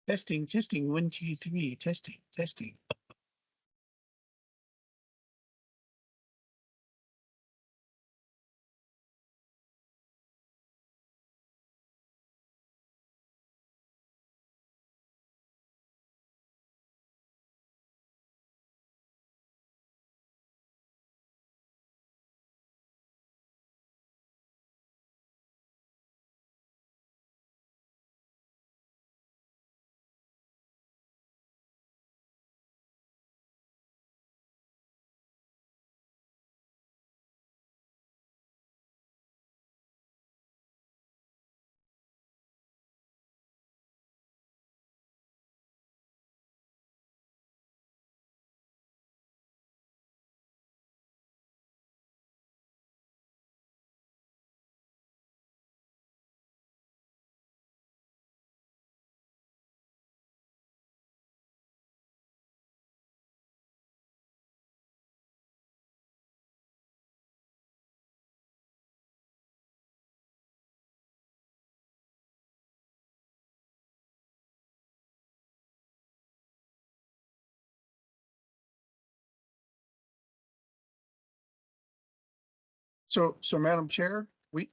Testing, testing, 1, 2, 3, testing, testing. So Madam Chair, we,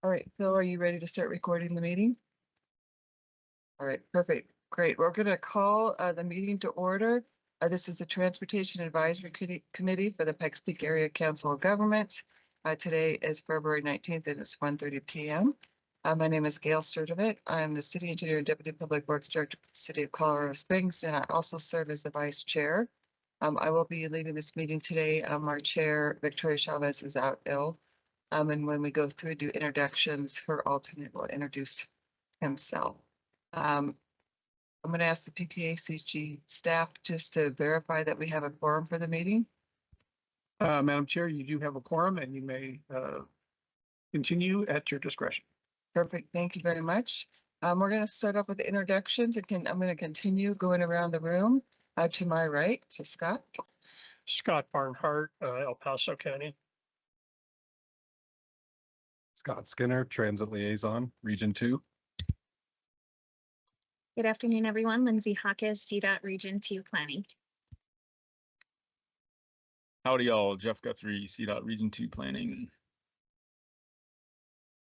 all right, Phil, are you ready to start recording the meeting? All right, perfect, great. We're going to call the meeting to order. This is the Transportation Advisory Committee for the Pikes Peak Area Council of Governments. Today is February 19th and it's 1:30 p.m. My name is Gail Sturdivant. I'm the City Engineer and Deputy Public Works Director for the City of Colorado Springs, and I also serve as the Vice Chair. I will be leading this meeting today. Our Chair, Victoria Chavez, is out ill. And when we go through do introductions, her alternate will introduce himself. I'm going to ask the PPACG staff just to verify that we have a quorum for the meeting. Madam Chair, you do have a quorum and you may continue at your discretion. Perfect. Thank you very much. We're going to start off with the introductions and I'm going to continue going around the room to my right. So Scott. Scott Barnhart, El Paso County. Scott Skinner, Transit Liaison, Region 2. Good afternoon, everyone. Lindsay Hawkes, CDOT Region 2 Planning. Howdy all, Jeff Guthrie, CDOT Region 2 Planning.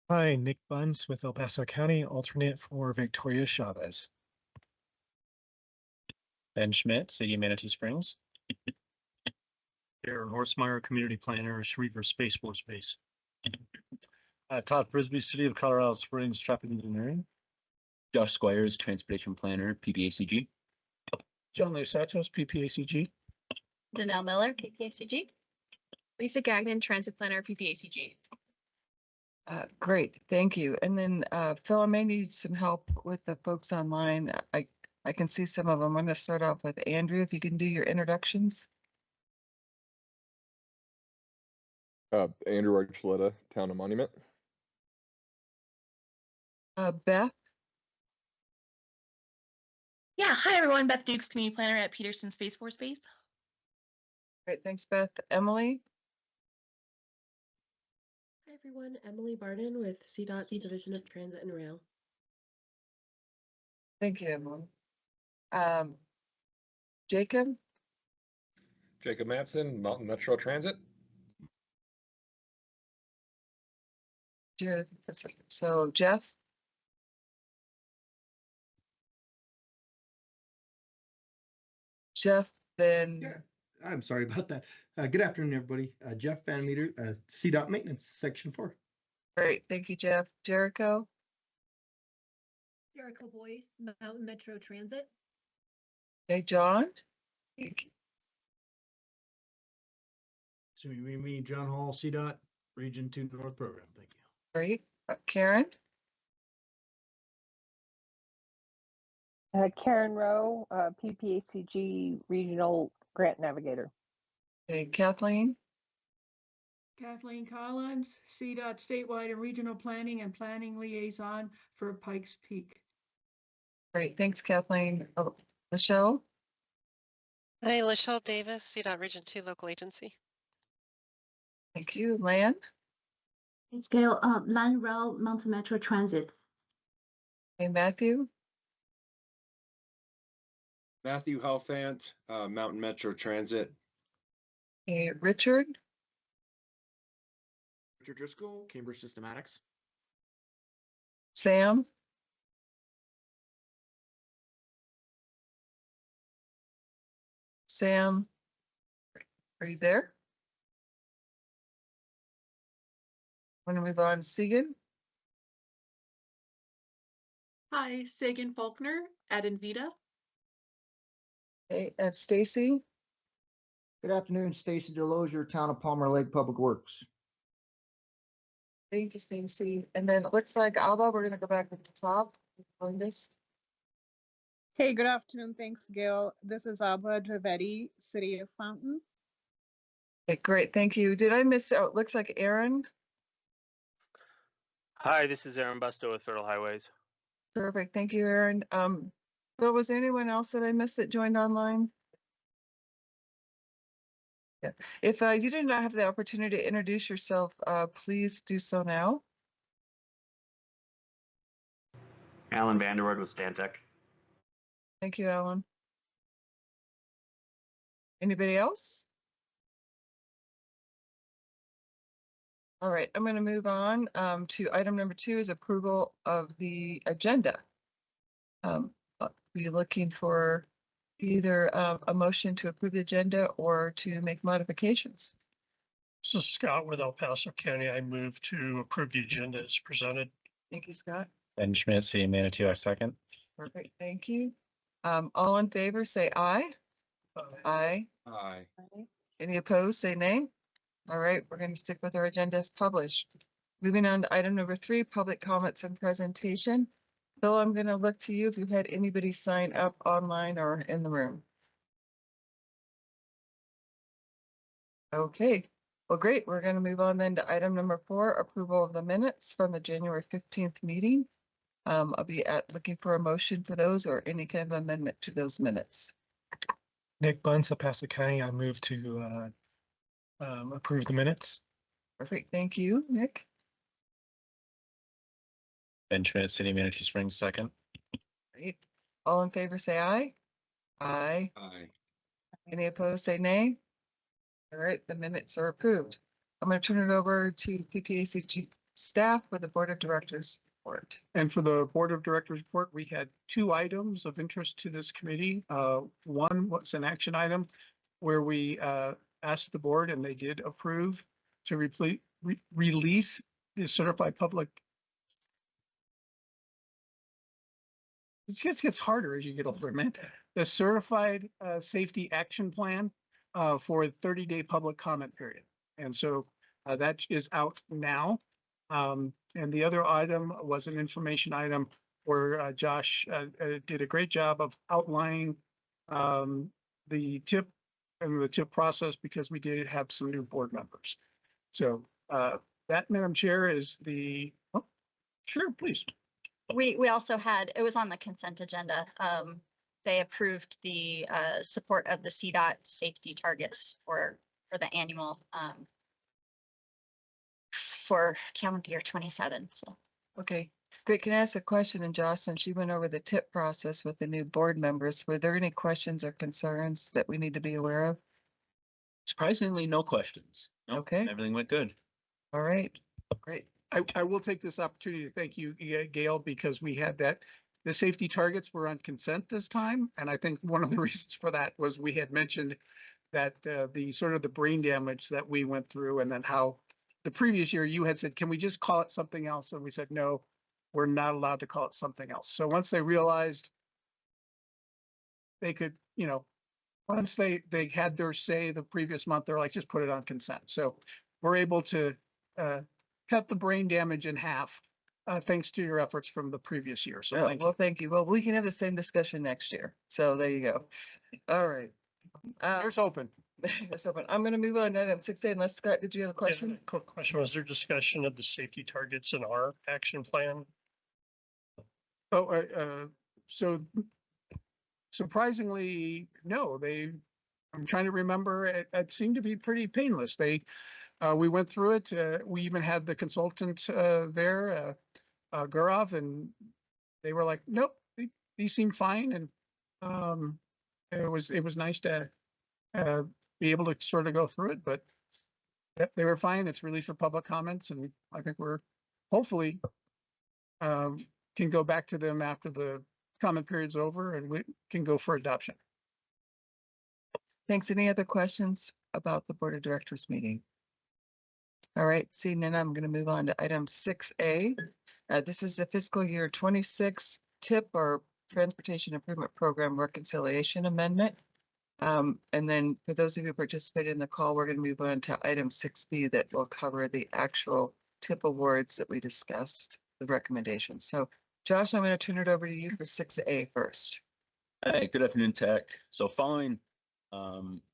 Hi, Nick Bunce with El Paso County, alternate for Victoria Chavez. Ben Schmidt, City of Manitou Springs. Aaron Horsemeyer, Community Planner, Shriver Space Force Base. Todd Frisbee, City of Colorado Springs, Traffic Engineering. Josh Squires, Transportation Planner, PPACG. John Lusatos, PPACG. Danelle Miller, PPACG. Lisa Gagnon, Transit Planner, PPACG. Great, thank you. And then Phil, I may need some help with the folks online. I can see some of them. I'm going to start off with Andrew, if you can do your introductions. Andrew Archuleta, Town of Monument. Beth. Yeah, hi everyone, Beth Dukes, Community Planner at Peterson Space Force Base. Great, thanks, Beth. Emily? Hi everyone, Emily Barden with CDOT Division of Transit and Rail. Thank you, Emily. Jacob? Jacob Matson, Mountain Metro Transit. Jared, so Jeff? Jeff, then Yeah, I'm sorry about that. Good afternoon, everybody. Jeff Van Meter, CDOT Maintenance, Section 4. great, thank you, Jeff. Jericho? Jericho Boyce, Mountain Metro Transit. Okay, John? So me, John Hall, CDOT, Region 2 North Program. Thank you. Great. Karen? Karen Rowe, PPACG Regional Grant Navigator. Okay, Kathleen? Kathleen Collins, CDOT Statewide and Regional Planning and Planning Liaison for Pikes Peak. Great, thanks, Kathleen. Oh, Michelle? Hi, Lachelle Davis, CDOT Region 2 Local Agency. Thank you. Lan? Thanks, Gail. Lan Rao, Mountain Metro Transit. Hey, Matthew? Matthew Halfant, Mountain Metro Transit. Hey, Richard? Richard Driscoll, Cambridge Systematics. Sam? Sam? Are you there? Want to move on? Segan? Hi, Sagan Faulkner at Invita. Hey, and Stacy? Good afternoon, Stacy Delosier, Town of Palmer Lake Public Works. Thank you, Stacy. And then it looks like Alba, we're gonna go back to the top on this. Hey, good afternoon. Thanks, Gail. This is Abba Dravetti, City of Fountain. Okay, great. Thank you. Did I miss, oh, it looks like Aaron. Hi, this is Aaron Busto with Federal Highways. Perfect. Thank you, Aaron. Bill, was there anyone else that I missed that joined online? Yeah. If you did not have the opportunity to introduce yourself, please do so now. Alan Vanderwood with Stantec. Thank you, Alan. Anybody else? All right, I'm going to move on to item number 2 is approval of the agenda. We're looking for either a motion to approve the agenda or to make modifications. This is Scott with El Paso County. I move to approve the agenda as presented. Thank you, Scott. Ben Schmidt, City Manager, I second. Perfect, thank you. All in favor, say aye. Aye. Aye. Any opposed, say nay. All right, we're going to stick with our agenda as published. Moving on to item number 3, public comments and presentation. Bill, I'm going to look to you if you had anybody sign up online or in the room. Okay, well, great. We're going to move on then to item number 4, approval of the minutes from the January 15th meeting. I'll be looking for a motion for those or any kind of amendment to those minutes. Nick Bunce, El Paso County. I move to approve the minutes. Perfect. Thank you, Nick. Ben Schmidt, City Manager Springs, second. Great. All in favor, say aye. Aye. Aye. Any opposed, say nay. All right, the minutes are approved. I'm going to turn it over to PPACG staff for the Board of Directors report. And for the Board of Directors report, we had 2 items of interest to this committee. One was an action item where we asked the board, and they did approve, to release the certified public. It gets harder as you get older, man. The certified safety action plan for a 30-day public comment period. And so that is out now. And the other item was an information item where Josh did a great job of outlining the TIP and the TIP process, because we did have some new board members. So that, Madam Chair, is the, oh, sure, please. We also had, it was on the consent agenda. they approved the support of the CDOT safety targets for the annual for calendar year 27. So Okay, great. Can I ask a question? And Jocelyn, she went over the tip process with the new board members. Were there any questions or concerns that we need to be aware of? Surprisingly, no questions. Nope, Okay. everything went good. All right, great. I will take this opportunity to thank you, Gail, because we had the safety targets were on consent this time. And I think one of the reasons for that was we had mentioned that the sort of the brain damage that we went through, and then how the previous year you had said, can we just call it something else? And we said, no, we're not allowed to call it something else. So once they realized they could, once they had their say the previous month, they're like, just put it on consent. So we're able to cut the brain damage in half, thanks to your efforts from the previous year. So Oh, thank you. well, thank you. Well, we can have the same discussion next year. So there you go. All right. Here's hoping. That's open. I'm going to move on to item 6A unless Scott, did you have a question? Quick question. Was there discussion of the safety targets in our action plan? So surprisingly, no, I'm trying to remember, it seemed to be pretty painless. We went through it. We even had the consultant there, Gurov, and they were like, nope, these seem fine. And it was nice to be able to sort of go through it, but they were fine. It's released for public comments, and I think we're hopefully can go back to them after the comment period's over, and we can go for adoption. Thanks. Any other questions about the Board of Directors meeting? All right, seeing none, I'm going to move on to item 6A. This is the fiscal year 26 TIP or Transportation Improvement Program Reconciliation Amendment. And then for those of you who participated in the call, we're going to move on to item 6B that will cover the actual TIP awards that we discussed, the recommendations. So Josh, I'm going to turn it over to you for 6A first. Hey, good afternoon, Tech. So following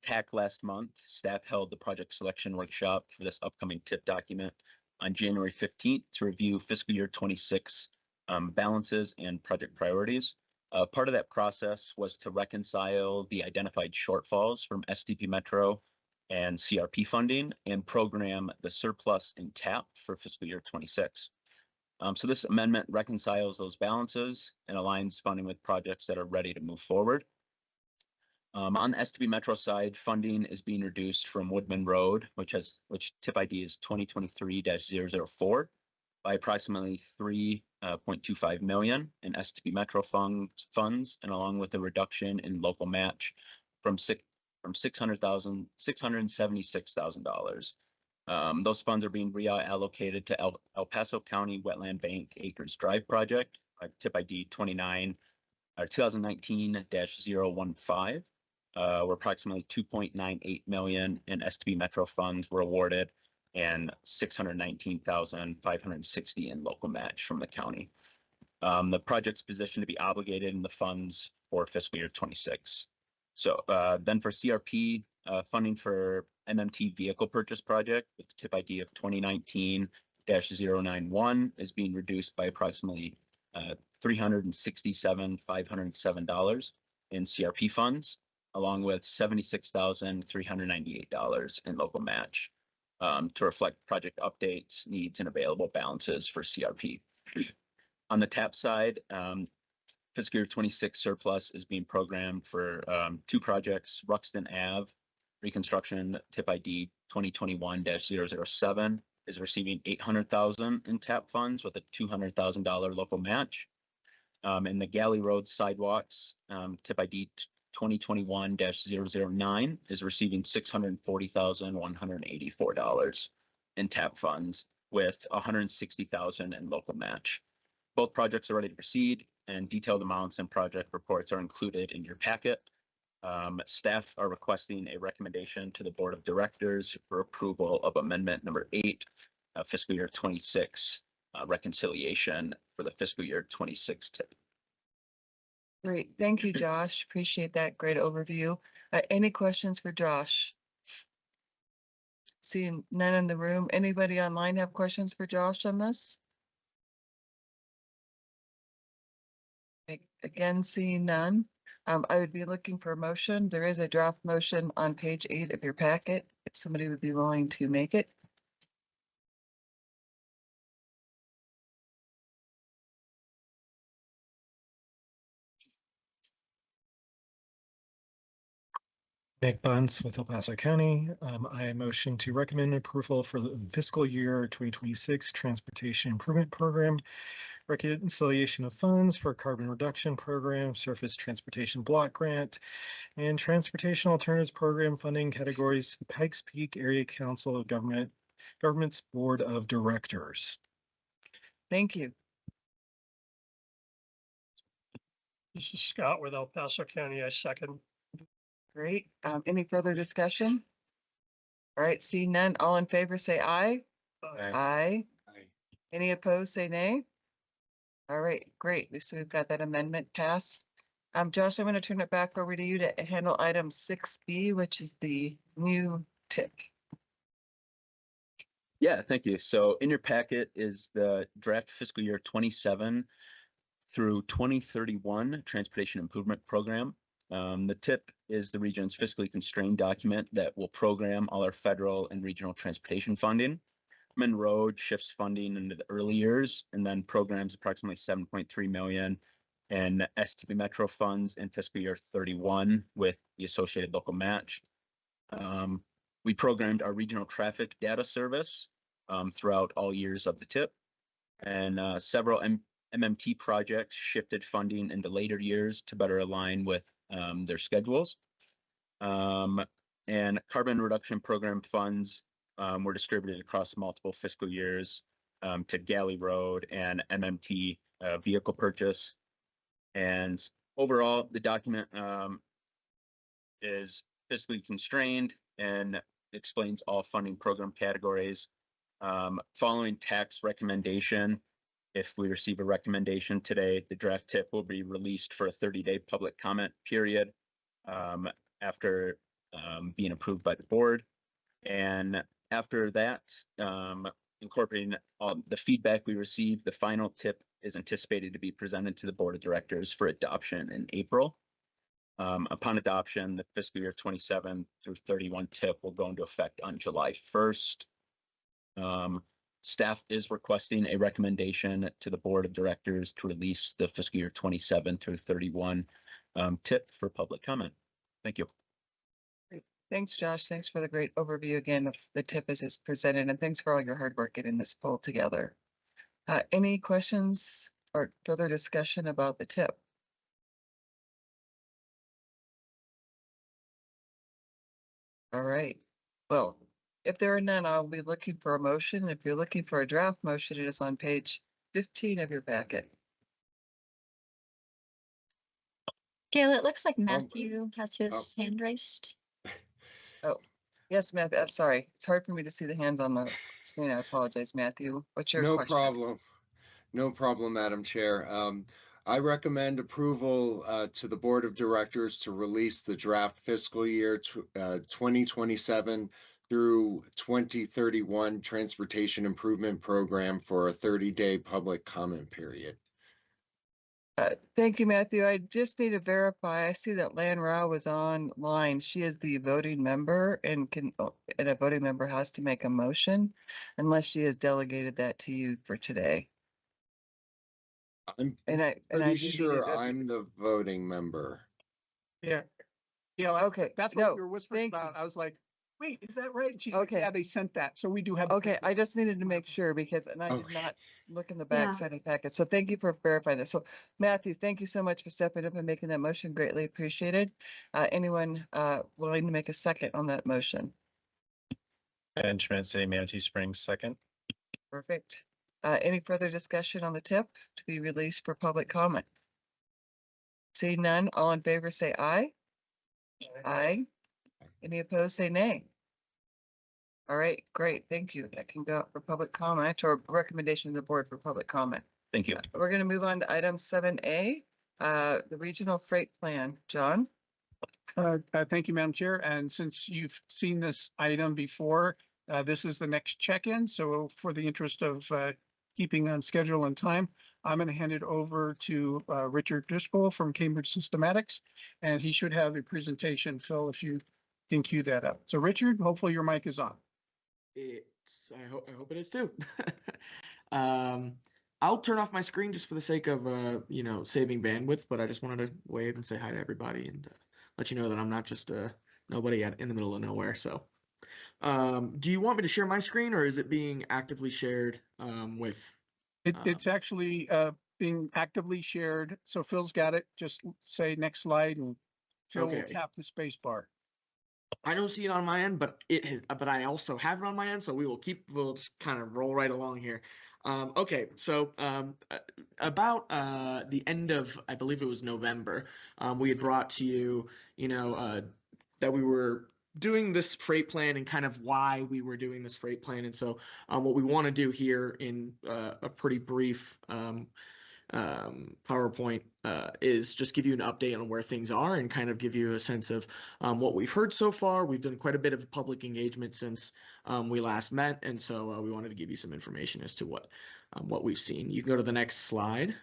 TAC last month, staff held the project selection workshop for this upcoming TIP document on January 15th to review fiscal year 26 balances and project priorities. Part of that process was to reconcile the identified shortfalls from SDP Metro and CRP funding and program the surplus in TAP for fiscal year 26. So this amendment reconciles those balances and aligns funding with projects that are ready to move forward. On the SDP Metro side, funding is being reduced from Woodman Road, which TIP ID is 2023-004, by approximately $3.25 million in SDP Metro funds, and along with a reduction in local match from $676,000. Those funds are being reallocated to El Paso County Wetland Bank Acres Drive project, TIP ID 2019-015. Where approximately $2.98 million in STB Metro funds were awarded and $619,560 in local match from the county. The project's positioned to be obligated in the funds for fiscal year 26. So then for CRP, funding for MMT vehicle purchase project with TIP ID of 2019-091 is being reduced by approximately $367,507 in CRP funds, along with $76,398 in local match to reflect project updates, needs, and available balances for CRP. On the TAP side, fiscal year 26 surplus is being programmed for two projects. Ruxton Ave reconstruction TIP ID 2021-007 is receiving $800,000 in TAP funds with a $200,000 local match. And the Galley Road sidewalks TIP ID 2021-009 is receiving $640,184 in TAP funds with $160,000 in local match. Both projects are ready to proceed, and detailed amounts and project reports are included in your packet. Staff are requesting a recommendation to the Board of Directors for approval of Amendment number 8, fiscal year 26 reconciliation for the fiscal year 26 TIP. Great. Thank you, Josh. Appreciate that. Great overview. Any questions for Josh? Seeing none in the room. Anybody online have questions for Josh on this? Again, seeing none. I would be looking for a motion. There is a draft motion on page 8 of your packet, if somebody would be willing to make it. Nick Bunce with El Paso County. I motion to recommend approval for the fiscal year 2026 Transportation Improvement Program, reconciliation of funds for carbon reduction program, surface transportation block grant, and transportation alternatives program funding categories to the Pikes Peak Area Council of Government's Board of Directors. Thank you. This is Scott with El Paso County. I second. Great. Any further discussion? All right, seeing none, all in favor, say aye. Aye. Any opposed, say nay. All right, great. So we've got that amendment passed. Josh, I'm going to turn it back over to you to handle item 6B, which is the new tip. Yeah, thank you. So in your packet is the draft fiscal year 27 through 2031 Transportation Improvement Program. The TIP is the region's fiscally constrained document that will program all our federal and regional transportation funding. Road shifts funding into the early years and then programs approximately 7.3 million in STP Metro funds in fiscal year 31 with the associated local match. We programmed our regional traffic data service throughout all years of the TIP, and several MMT projects shifted funding into later years to better align with their schedules. And carbon reduction program funds were distributed across multiple fiscal years to Galley Road and MMT vehicle purchase. And overall, the document is fiscally constrained and explains all funding program categories. Following tax recommendation, if we receive a recommendation today, the draft TIP will be released for a 30-day public comment period after being approved by the board. And after that, incorporating all the feedback we received, the final TIP is anticipated to be presented to the board of directors for adoption in April. Upon adoption, the fiscal year 27 through 31 TIP will go into effect on July 1st. Staff is requesting a recommendation to the board of directors to release the fiscal year 27 through 31 TIP for public comment. Thank you. Great. Thanks, Josh. Thanks for the great overview again of the TIP as it's presented, and thanks for all your hard work getting this pulled together. Any questions or further discussion about the TIP? All right. Well, if there are none, I'll be looking for a motion. If you're looking for a draft motion, it is on page 15 of your packet. Gail, it looks like Matthew has his hand raised. Oh, yes, Matthew. I'm sorry. It's hard for me to see the hands on the screen. I apologize, Matthew. What's your question? Problem. No problem, Madam Chair. I recommend approval to the Board of Directors to release the draft fiscal year 2027 through 2031 Transportation Improvement Program for a 30-day public comment period. Thank you, Matthew. I just need to verify. I see that Lan Rao was online. She is the voting member and a voting member has to make a motion unless she has delegated that to you for today. I'm pretty sure I'm the voting member. Yeah. Yeah. Okay. That's what we were whispering about. I was like, wait, is that right? And she's like, yeah, they sent that. So we do have. Okay. I just needed to make sure because, and I did not look in the back side of the packet. So thank you for verifying this. So Matthew, thank you so much for stepping up and making that motion. Greatly appreciated. Anyone willing to make a second on that motion? Benjamin City Manatee Springs, second. Perfect. Any further discussion on the TIP to be released for public comment? See none, all in favor say aye. Aye. Any opposed say nay. All right, great, thank you. That can go out for public comment or recommendation to the board for public comment. Thank you. We're going to move on to item 7A, the regional freight plan. John? Thank you, Madam Chair. And since you've seen this item before, this is the next check-in. So for the interest of keeping on schedule and time, I'm going to hand it over to Richard Driscoll from Cambridge Systematics, and he should have a presentation. Phil, if you can cue that up. So Richard, hopefully your mic is on. I hope it is too. I'll turn off my screen just for the sake of saving bandwidth, but I just wanted to wave and say hi to everybody and let you know that I'm not just nobody in the middle of nowhere. So do you want me to share my screen, or is it being actively shared with It's actually being actively shared. So Phil's got it. Just say next slide and Phil will Okay. tap the space bar. I don't see it on my end, but but I also have it on my end, so we'll just kind of roll right along here. Okay, so about the end of, I believe it was November, we had brought to you, that we were doing this freight plan and kind of why we were doing this freight plan. And so what we want to do here in a pretty brief PowerPoint is just give you an update on where things are and kind of give you a sense of what we've heard so far. We've done quite a bit of public engagement since we last met, and so we wanted to give you some information as to what we've seen. You can go to the next slide.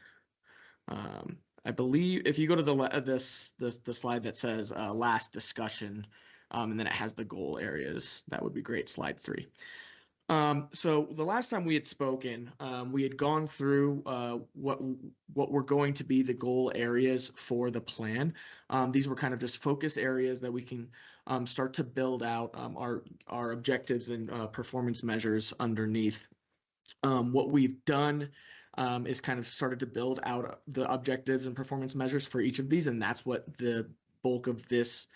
I believe if you go to the slide that says last discussion, and then it has the goal areas, that would be great. Slide 3. So the last time we had spoken, we had gone through what were going to be the goal areas for the plan. These were kind of just focus areas that we can start to build out our objectives and performance measures underneath. What we've done is kind of started to build out the objectives and performance measures for each of these, and that's what the bulk of this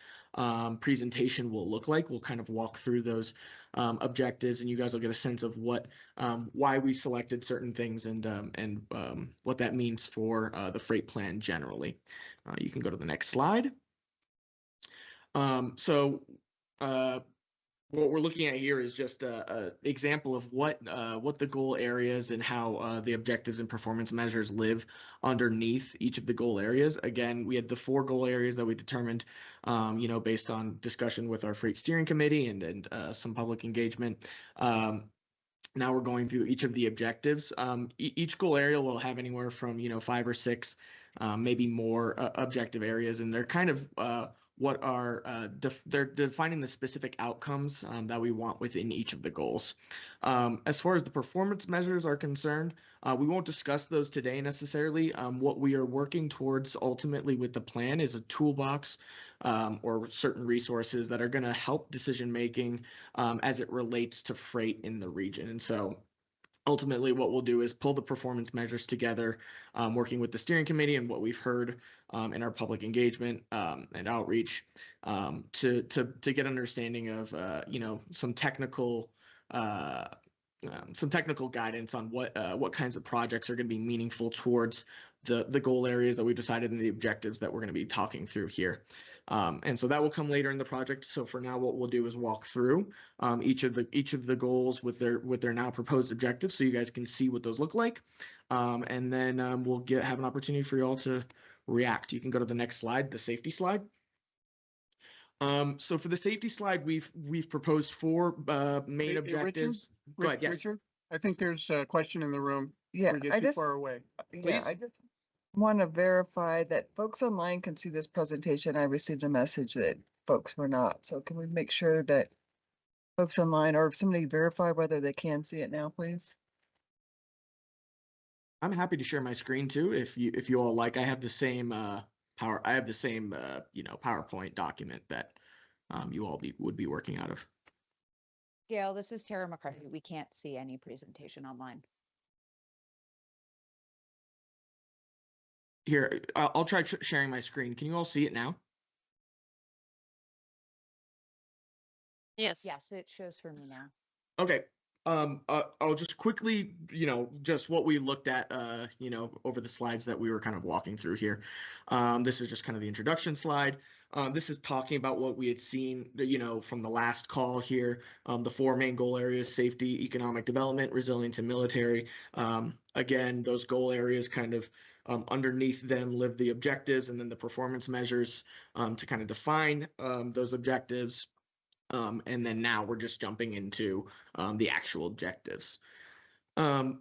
presentation will look like. We'll kind of walk through those objectives, and you guys will get a sense of why we selected certain things and what that means for the freight plan generally. You can go to the next slide. What we're looking at here is just an example of what the goal areas and how the objectives and performance measures live underneath each of the goal areas. Again, we had the 4 goal areas that we determined, based on discussion with our freight steering committee and some public engagement. Now we're going through each of the objectives. Each goal area will have anywhere from 5 or 6, maybe more objective areas, and they're kind of what are they're defining the specific outcomes that we want within each of the goals. As far as the performance measures are concerned, we won't discuss those today necessarily. What we are working towards ultimately with the plan is a toolbox or certain resources that are going to help decision making as it relates to freight in the region. And so ultimately what we'll do is pull the performance measures together, working with the steering committee and what we've heard in our public engagement and outreach to get an understanding of some technical guidance on what kinds of projects are going to be meaningful towards the goal areas that we've decided and the objectives that we're going to be talking through here. And so that will come later in the project. So for now, what we'll do is walk through each of the goals with their now proposed objectives, so you guys can see what those look like. And then we'll have an opportunity for you all to react. You can go to the next slide, the safety slide. So for the safety slide, we've proposed 4 main objectives. Go ahead, yes. Richard, I think there's a question in the room. Yeah, Before you I get too just far away. Yeah, I just want to verify that folks online can see this presentation. I received a message that folks were not. So can we make sure that folks online, or if somebody verify whether they can see it now, please? I'm happy to share my screen too, if you all like. I have the same PowerPoint document that you all would be working out of. Gail, this is Tara McCarthy. We can't see any presentation online. Here, I'll try sharing my screen. Can you all see it now? Yes. Yes, it shows for me now. Okay. I'll just quickly, just what we looked at, over the slides that we were kind of walking through here. This is just kind of the introduction slide. This is talking about what we had seen, from the last call here. The 4 main goal areas: safety, economic development, resilience, and military. Again, those goal areas kind of underneath them live the objectives and then the performance measures to kind of define those objectives. And then now we're just jumping into the actual objectives. And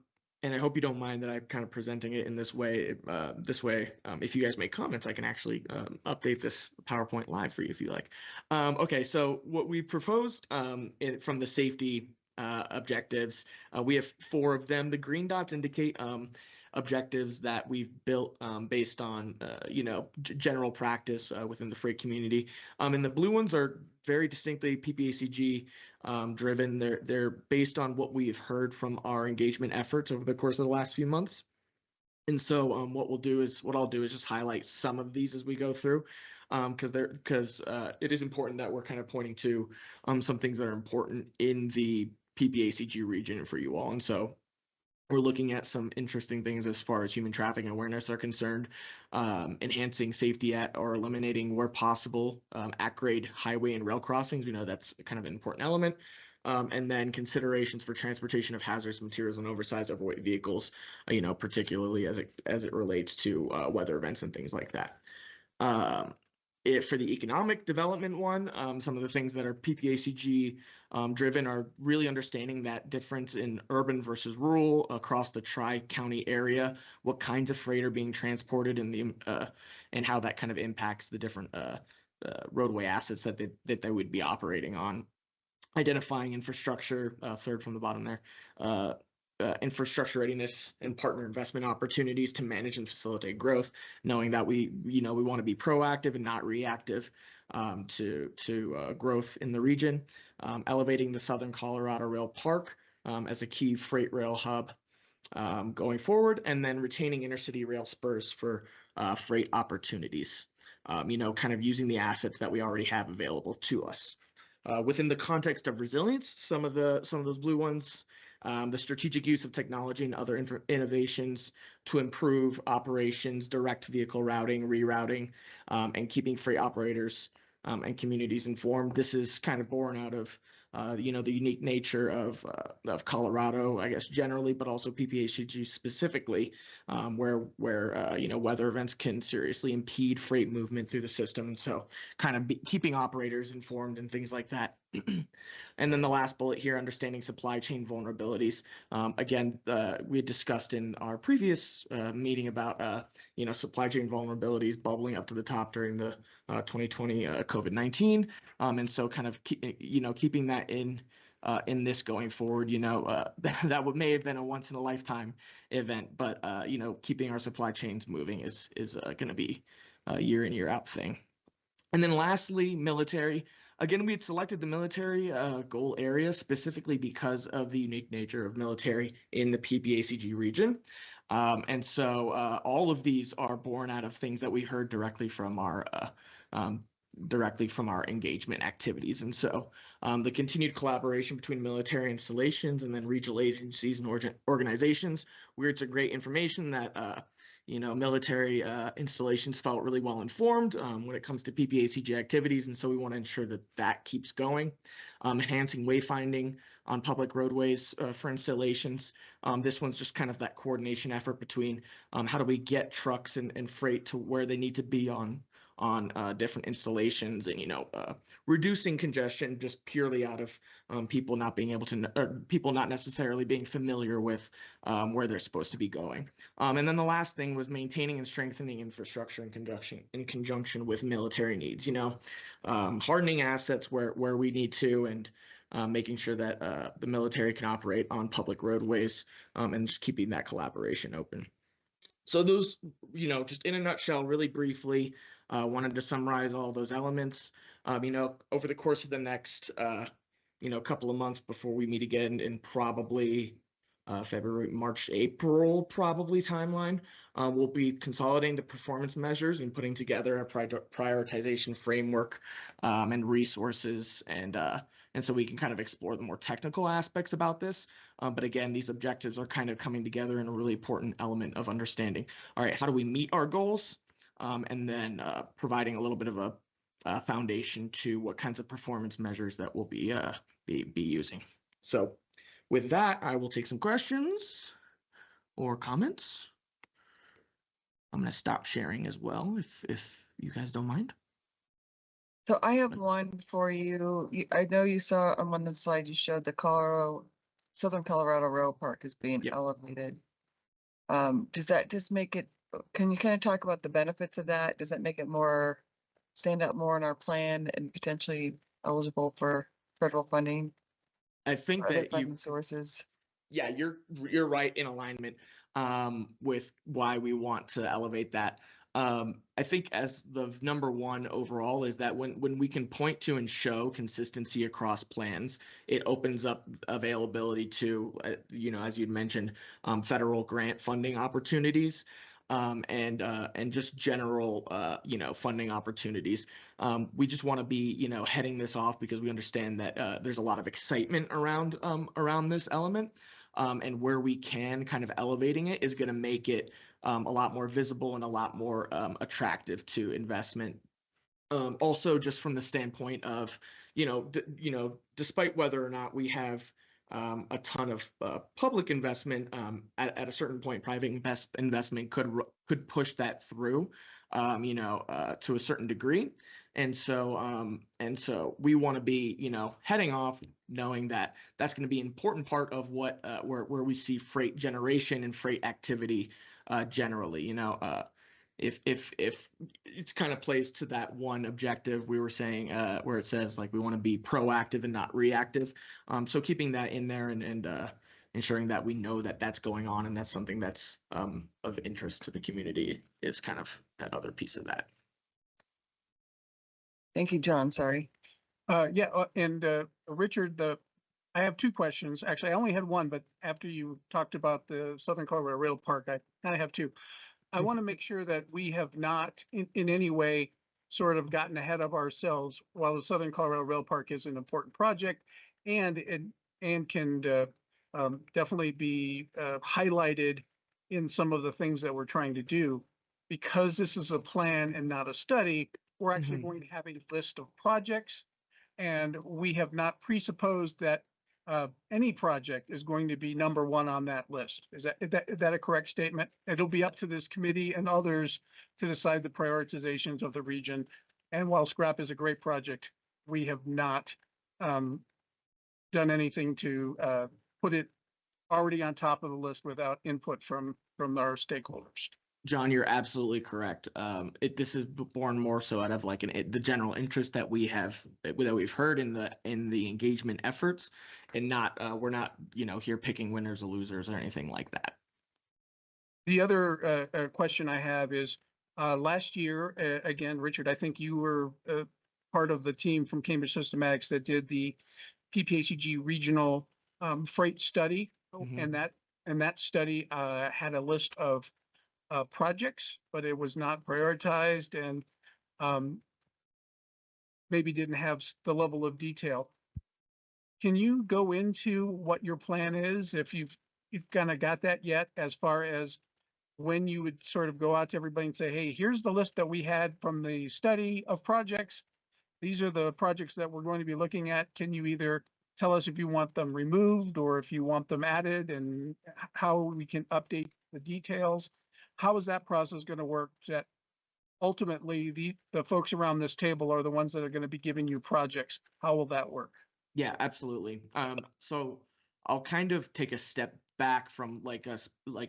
and I hope you don't mind that I'm kind of presenting it in this way. If you guys make comments, I can actually update this PowerPoint live for you if you like. Okay, so what we proposed from the safety objectives, we have 4 of them. The green dots indicate objectives that we've built based on general practice within the freight community, and the blue ones are very distinctly PPACG driven. They're based on what we've heard from our engagement efforts over the course of the last few months. And so what I'll do is just highlight some of these as we go through, because it is important that we're kind of pointing to some things that are important in the PPACG region for you all. And so we're looking at some interesting things as far as human trafficking awareness are concerned, enhancing safety at or eliminating where possible at-grade highway and rail crossings. We know that's kind of an important element. And then considerations for transportation of hazardous materials and oversized overweight vehicles, particularly as it relates to weather events and things like that. For the economic development one, some of the things that are PPACG driven are really understanding that difference in urban versus rural across the tri-county area, what kinds of freight are being transported and how that kind of impacts the different roadway assets that they would be operating on. Identifying infrastructure, third from the bottom there, infrastructure readiness and partner investment opportunities to manage and facilitate growth, knowing that we want to be proactive and not reactive to growth in the region. Elevating the Southern Colorado Rail Park as a key freight rail hub going forward, and then retaining intercity rail spurs for freight opportunities. Kind of using the assets that we already have available to us. Within the context of resilience, some of those blue ones, the strategic use of technology and other innovations to improve operations, direct vehicle routing, rerouting, and keeping freight operators and communities informed. This is kind of born out of the unique nature of Colorado, I guess generally, but also PPACG specifically, where weather events can seriously impede freight movement through the system, and so kind of keeping operators informed and things like that. And then the last bullet here, understanding supply chain vulnerabilities. Again, we had discussed in our previous meeting about supply chain vulnerabilities bubbling up to the top during the 2020 COVID-19, and so kind of keeping that in this going forward. That may have been a once in a lifetime event, but keeping our supply chains moving is going to be a year in year out thing. And then lastly, military. Again, we had selected the military goal area specifically because of the unique nature of military in the PPACG region. And so all of these are born out of things that we heard directly from our engagement activities. And so the continued collaboration between military installations and then regional agencies and organizations, it's a great information that military installations felt really well informed when it comes to PPACG activities, and so we want to ensure that keeps going. Enhancing wayfinding on public roadways for installations. This one's just kind of that coordination effort between how do we get trucks and freight to where they need to be on different installations, and reducing congestion just purely out of people not being able to, or people not necessarily being familiar with where they're supposed to be going. And then the last thing was maintaining and strengthening infrastructure in conjunction with military needs. Hardening assets where we need to, and making sure that the military can operate on public roadways, and just keeping that collaboration open. So those, just in a nutshell, really briefly, wanted to summarize all those elements. Over the course of the next, couple of months before we meet again in probably February, March, April, probably timeline, we'll be consolidating the performance measures and putting together a prioritization framework and resources, and so we can kind of explore the more technical aspects about this. But again, these objectives are kind of coming together in a really important element of understanding. All right, how do we meet our goals? And then providing a little bit of a foundation to what kinds of performance measures that we'll be using. So with that, I will take some questions or comments. I'm going to stop sharing as well, if you guys don't mind. So I have one for you. I know you saw on one of the slides you showed the Southern Colorado Rail Park is being elevated. Does that just make it, can you kind of talk about the benefits of that? Does that make it more, stand out more in our plan and potentially eligible for federal funding? I think or other that funding sources? yeah, you're right in alignment with why we want to elevate that. I think as the number one overall is that when we can point to and show consistency across plans, it opens up availability to, as you'd mentioned, federal grant funding opportunities. And just general funding opportunities. We just want to be heading this off because we understand that there's a lot of excitement around this element. And where we can kind of elevating it is going to make it a lot more visible and a lot more attractive to investment. Also, just from the standpoint of, despite whether or not we have a ton of public investment, at a certain point, private investment could push that through, to a certain degree. And so we want to be, heading off knowing that that's going to be an important part of what where we see freight generation and freight activity generally. If it's kind of plays to that one objective we were saying where it says like we want to be proactive and not reactive. So keeping that in there and ensuring that we know that that's going on and that's something that's of interest to the community is kind of that other piece of that. Thank you, John. Sorry. Richard, I have two questions. Actually, I only had one, but after you talked about the Southern Colorado Rail Park, I kind of have two. I want to make sure that we have not in any way sort of gotten ahead of ourselves. While the Southern Colorado Rail Park is an important project and can definitely be highlighted in some of the things that we're trying to do, because this is a plan and not a study, we're actually going to have a list of projects, and we have not presupposed that any project is going to be number one on that list. Is that a correct statement? It'll be up to this committee and others to decide the prioritizations of the region. And while scrap is a great project, we have not done anything to put it already on top of the list without input from our stakeholders. John, you're absolutely correct. This is born more so out of like the general interest that we've heard in the engagement efforts, and not we're not here picking winners or losers or anything like that. The other question I have is last year, again, Richard, I think you were part of the team from Cambridge Systematics that did the PPACG regional freight study, and that study had a list of projects, but it was not prioritized and maybe didn't have the level of detail. Can you go into what your plan is, if you've kind of got that yet, as far as when you would sort of go out to everybody and say, hey, here's the list that we had from the study of projects. These are the projects that we're going to be looking at. Can you either tell us if you want them removed or if you want them added, and how we can update the details? How is that process going to work? That ultimately the folks around this table are the ones that are going to be giving you projects. How will that work? Yeah, absolutely. So I'll kind of take a step back from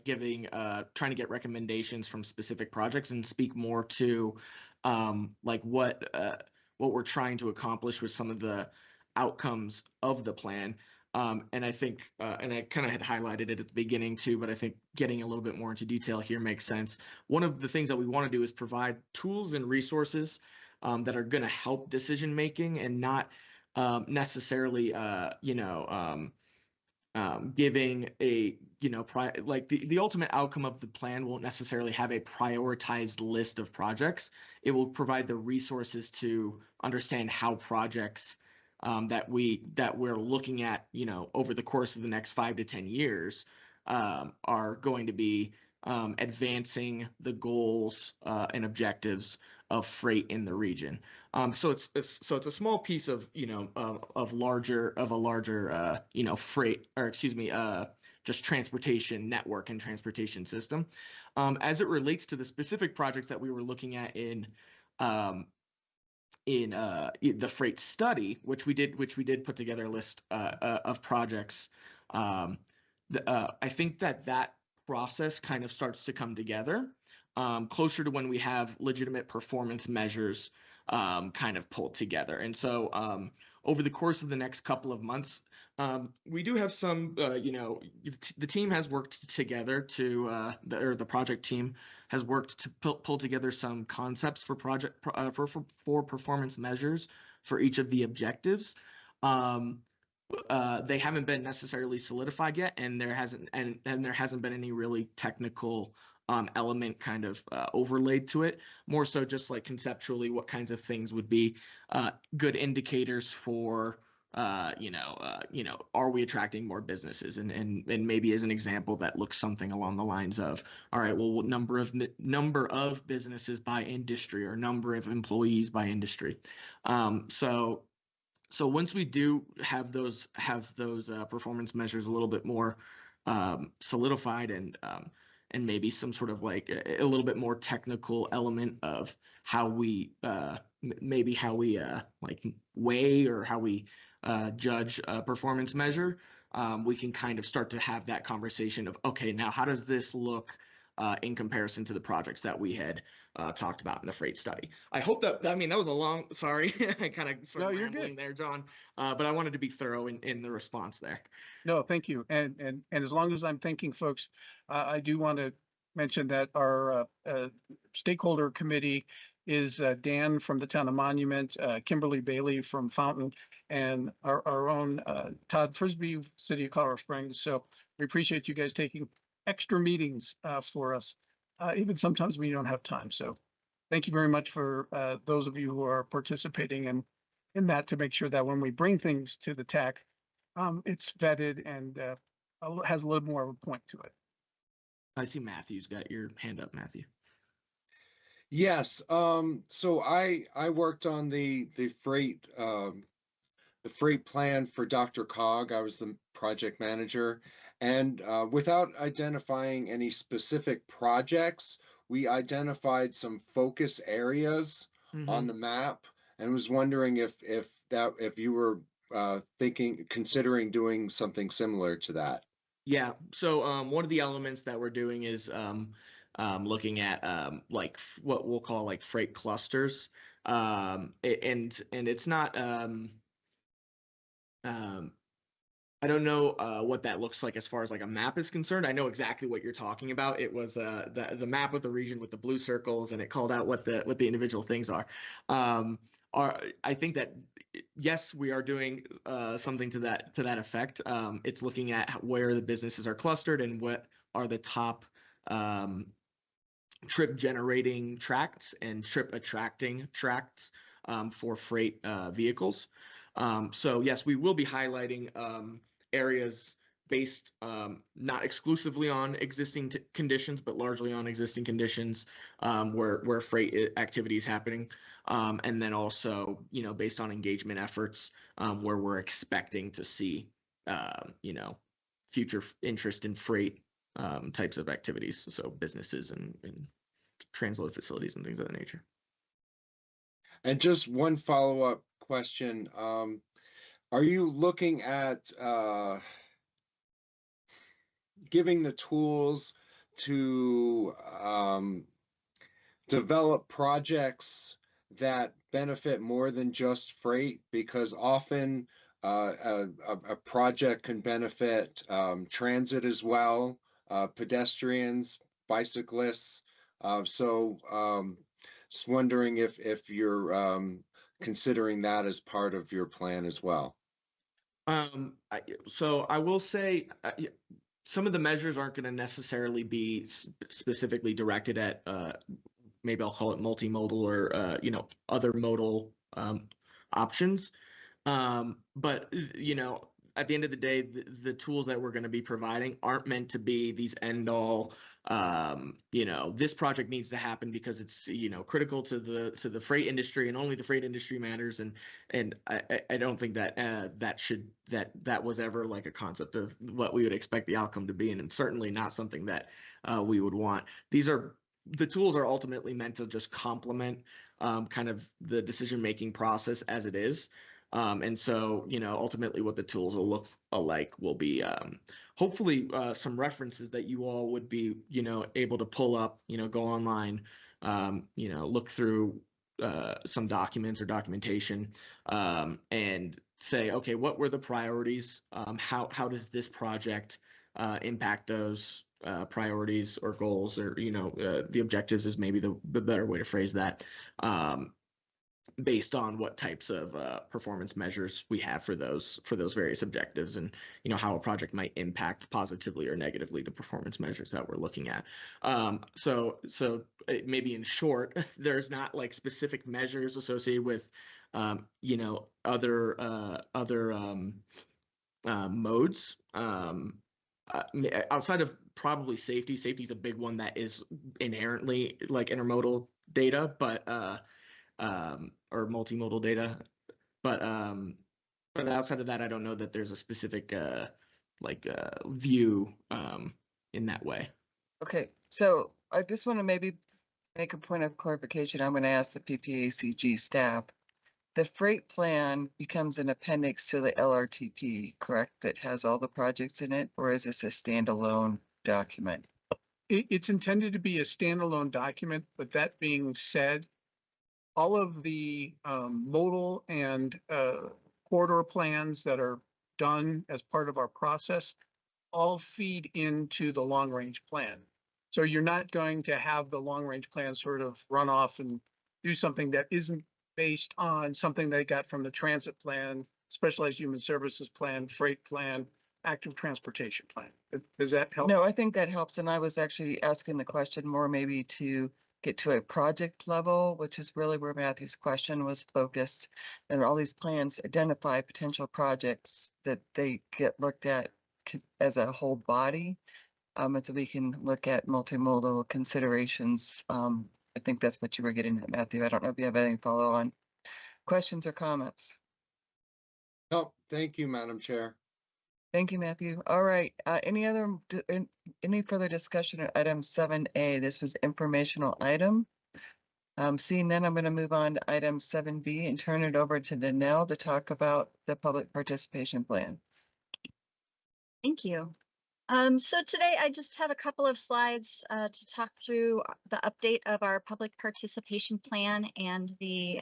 giving trying to get recommendations from specific projects and speak more to what we're trying to accomplish with some of the outcomes of the plan. And I think, and I kind of had highlighted it at the beginning too, but I think getting a little bit more into detail here makes sense. One of the things that we want to do is provide tools and resources that are going to help decision making, and not necessarily, giving a, the ultimate outcome of the plan won't necessarily have a prioritized list of projects. It will provide the resources to understand how projects that we're looking at, over the course of the next 5 to 10 years, are going to be advancing the goals and objectives of freight in the region. So it's a small piece of a larger freight, or excuse me, just transportation network and transportation system. As it relates to the specific projects that we were looking at in the freight study, which we did put together a list of projects. I think that process kind of starts to come together, closer to when we have legitimate performance measures kind of pulled together. And so over the course of the next couple of months, we do have some, the team has worked together to, the project team has worked to pull together some concepts for for performance measures for each of the objectives. They haven't been necessarily solidified yet, and there hasn't been any really technical element kind of overlaid to it. More so just like conceptually what kinds of things would be good indicators for are we attracting more businesses, and maybe as an example that looks something along the lines of, all right, well, what number of businesses by industry or number of employees by industry. So once we do have those performance measures a little bit more solidified, and maybe some sort of like a little bit more technical element of how we like weigh or how we judge a performance measure, we can kind of start to have that conversation of, okay, now how does this look in comparison to the projects that we had talked about in the freight study. I hope that was a long, sorry, I kind of started rambling there, John, but I wanted to be thorough in the response there. No, thank you. And as long as I'm thanking folks, I do want to mention that our stakeholder committee is Dan from the town of Monument, Kimberly Bailey from Fountain, and our own Todd Frisbee, City of Colorado Springs. So we appreciate you guys taking extra meetings for us, even sometimes when you don't have time. So thank you very much for those of you who are participating in that, to make sure that when we bring things to the TAC, it's vetted and has a little more of a point to it. I see Matthew's got your hand up, Matthew. Yes. So I worked on the freight plan for DRCOG. I was the project manager, and without identifying any specific projects, we identified some focus areas on the map, and was wondering if you were considering doing something similar to that. Yeah. So one of the elements that we're doing is looking at like what we'll call like freight clusters, and it's not I don't know what that looks like as far as like a map is concerned. I know exactly what you're talking about. It was the map of the region with the blue circles, and it called out what the individual things are. I think that yes, we are doing something to that effect. It's looking at where the businesses are clustered and what are the top trip generating tracts and trip attracting tracts for freight vehicles. So yes, we will be highlighting areas based not exclusively on existing conditions, but largely on existing conditions where freight activity is happening. And then also, based on engagement efforts where we're expecting to see, future interest in freight types of activities. So businesses and transload facilities and things of that nature. And just one follow-up question. Are you looking at giving the tools to develop projects that benefit more than just freight? Because often a project can benefit transit as well, pedestrians, bicyclists. So just wondering if you're considering that as part of your plan as well. So I will say some of the measures aren't going to necessarily be specifically directed at maybe I'll call it multimodal or other modal options. But at the end of the day, the tools that we're going to be providing aren't meant to be these end all. This project needs to happen because it's critical to the freight industry, and only the freight industry matters. And I don't think that that was ever like a concept of what we would expect the outcome to be, and it's certainly not something that we would want. The tools are ultimately meant to just complement kind of the decision-making process as it is. And so, ultimately what the tools will look like will be hopefully some references that you all would be, able to pull up, go online, look through some documents or documentation and say, okay, what were the priorities? How does this project impact those priorities or goals, or the objectives is maybe the better way to phrase that, based on what types of performance measures we have for those various objectives, and how a project might impact positively or negatively the performance measures that we're looking at. So maybe in short, there's not like specific measures associated with other modes. Outside of probably safety is a big one that is inherently like intermodal data, but or multimodal data, but outside of that, I don't know that there's a specific view in that way. Okay, so I just want to maybe make a point of clarification. I'm going to ask the PPACG staff. The freight plan becomes an appendix to the LRTP, correct? That has all the projects in it, or is this a standalone document? It's intended to be a standalone document, but that being said, all of the modal and corridor plans that are done as part of our process all feed into the long range plan. So you're not going to have the long range plan sort of run off and do something that isn't based on something they got from the transit plan, specialized human services plan, freight plan, active transportation plan. Does that help? No, I think that helps. And I was actually asking the question more maybe to get to a project level, which is really where Matthew's question was focused. And all these plans identify potential projects that they get looked at as a whole body. And so we can look at multimodal considerations. I think that's what you were getting at, Matthew. I don't know if you have any follow on questions or comments. No, thank you, Madam Chair. Thank you, Matthew. All right. Any further discussion on item 7A? This was informational item. Seeing none, I'm going to move on to item 7B and turn it over to Danelle to talk about the public participation plan. Thank you. So today I just have a couple of slides to talk through the update of our public participation plan and the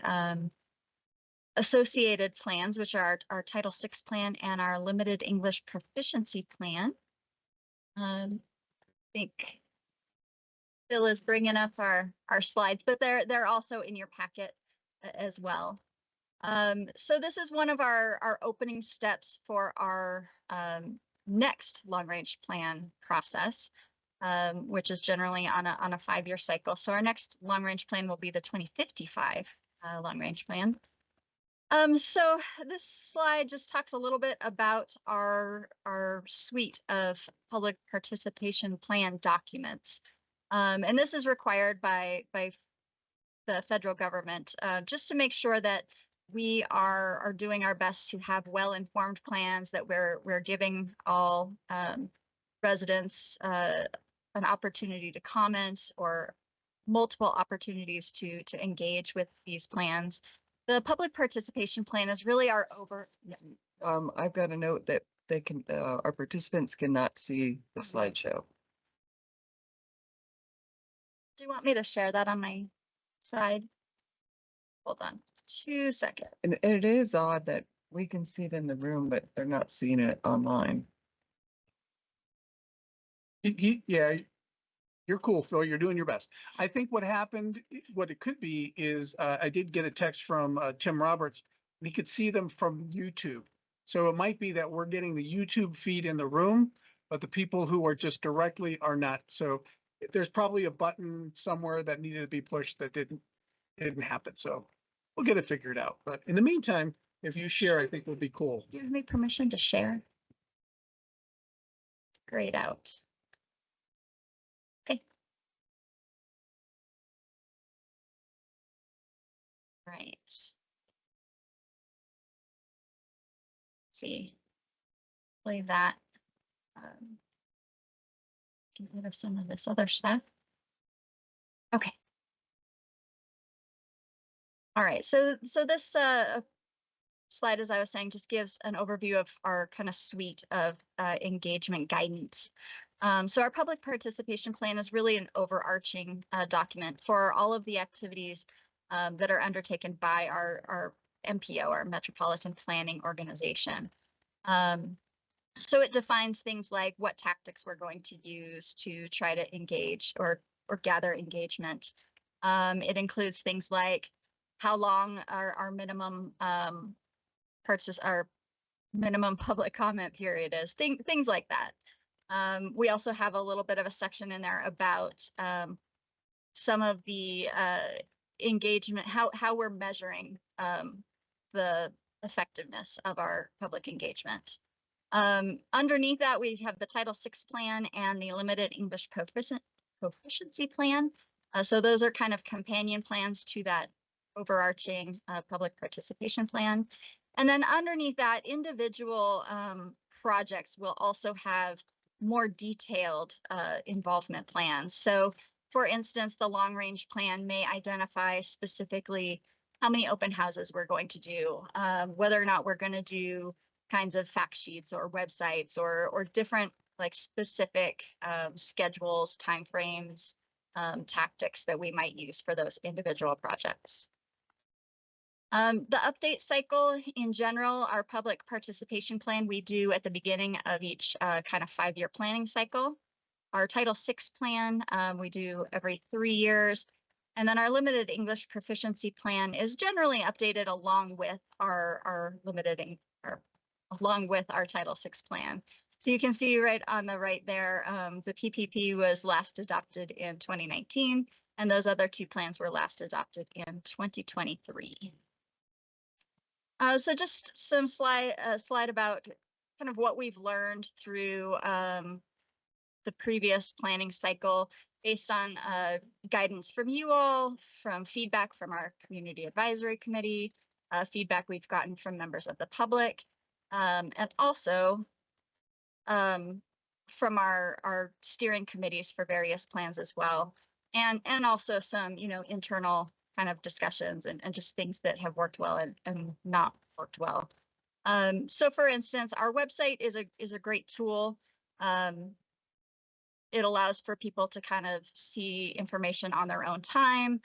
associated plans, which are our Title VI plan and our limited English proficiency plan. I think Phil is bringing up our slides, but they're also in your packet as well. So this is one of our opening steps for our next long range plan process, which is generally on a 5-year cycle. So our next long range plan will be the 2055 long range plan. So this slide just talks a little bit about our suite of public participation plan documents. And this is required by the federal government just to make sure that we are doing our best to have well-informed plans, that we're giving all residents an opportunity to comment or multiple opportunities to engage with these plans. The public participation plan is really our I've got a note that they can our participants cannot see the slideshow. Do you want me to share that on my side? Hold on 2 seconds. And it is odd that we can see it in the room, but they're not seeing it online. Yeah, you're cool, Phil. You're doing your best. I think what happened, what it could be is I did get a text from Tim Roberts, and he could see them from YouTube. So it might be that we're getting the YouTube feed in the room, but the people who are just directly are not. So there's probably a button somewhere that needed to be pushed that didn't happen. So we'll get it figured out. But in the meantime, if you share, I think would be cool. Give me permission to share. Grayed out. Okay. Right. Let's see. Play that. Get rid of some of this other stuff. Okay. All right. So this slide, as I was saying, just gives an overview of our kind of suite of engagement guidance. So our public participation plan is really an overarching document for all of the activities that are undertaken by our MPO, our Metropolitan Planning Organization. So it defines things like what tactics we're going to use to try to engage or gather engagement. It includes things like how long our minimum our minimum public comment period is, things like that. We also have a little bit of a section in there about some of the engagement, how we're measuring the effectiveness of our public engagement. Underneath that, we have the Title VI plan and the Limited English Proficiency Plan. So those are kind of companion plans to that overarching public participation plan. And then underneath that, individual projects will also have more detailed involvement plans. So for instance, the long range plan may identify specifically how many open houses we're going to do, whether or not we're going to do kinds of fact sheets or websites or different like specific schedules, timeframes, tactics that we might use for those individual projects. The update cycle in general, our public participation plan we do at the beginning of each kind of 5-year planning cycle. Our Title VI plan we do every 3 years. And then our limited English proficiency plan is generally updated along with our along with our Title VI plan. So you can see right on the right there, the PPP was last adopted in 2019, and those other 2 plans were last adopted in 2023. So just some slide about kind of what we've learned through the previous planning cycle based on guidance from you all, from feedback from our Community Advisory Committee, feedback we've gotten from members of the public, and also from our steering committees for various plans as well, and also some internal kind of discussions and just things that have worked well and not worked well. So for instance, our website is a great tool. It allows for people to kind of see information on their own time.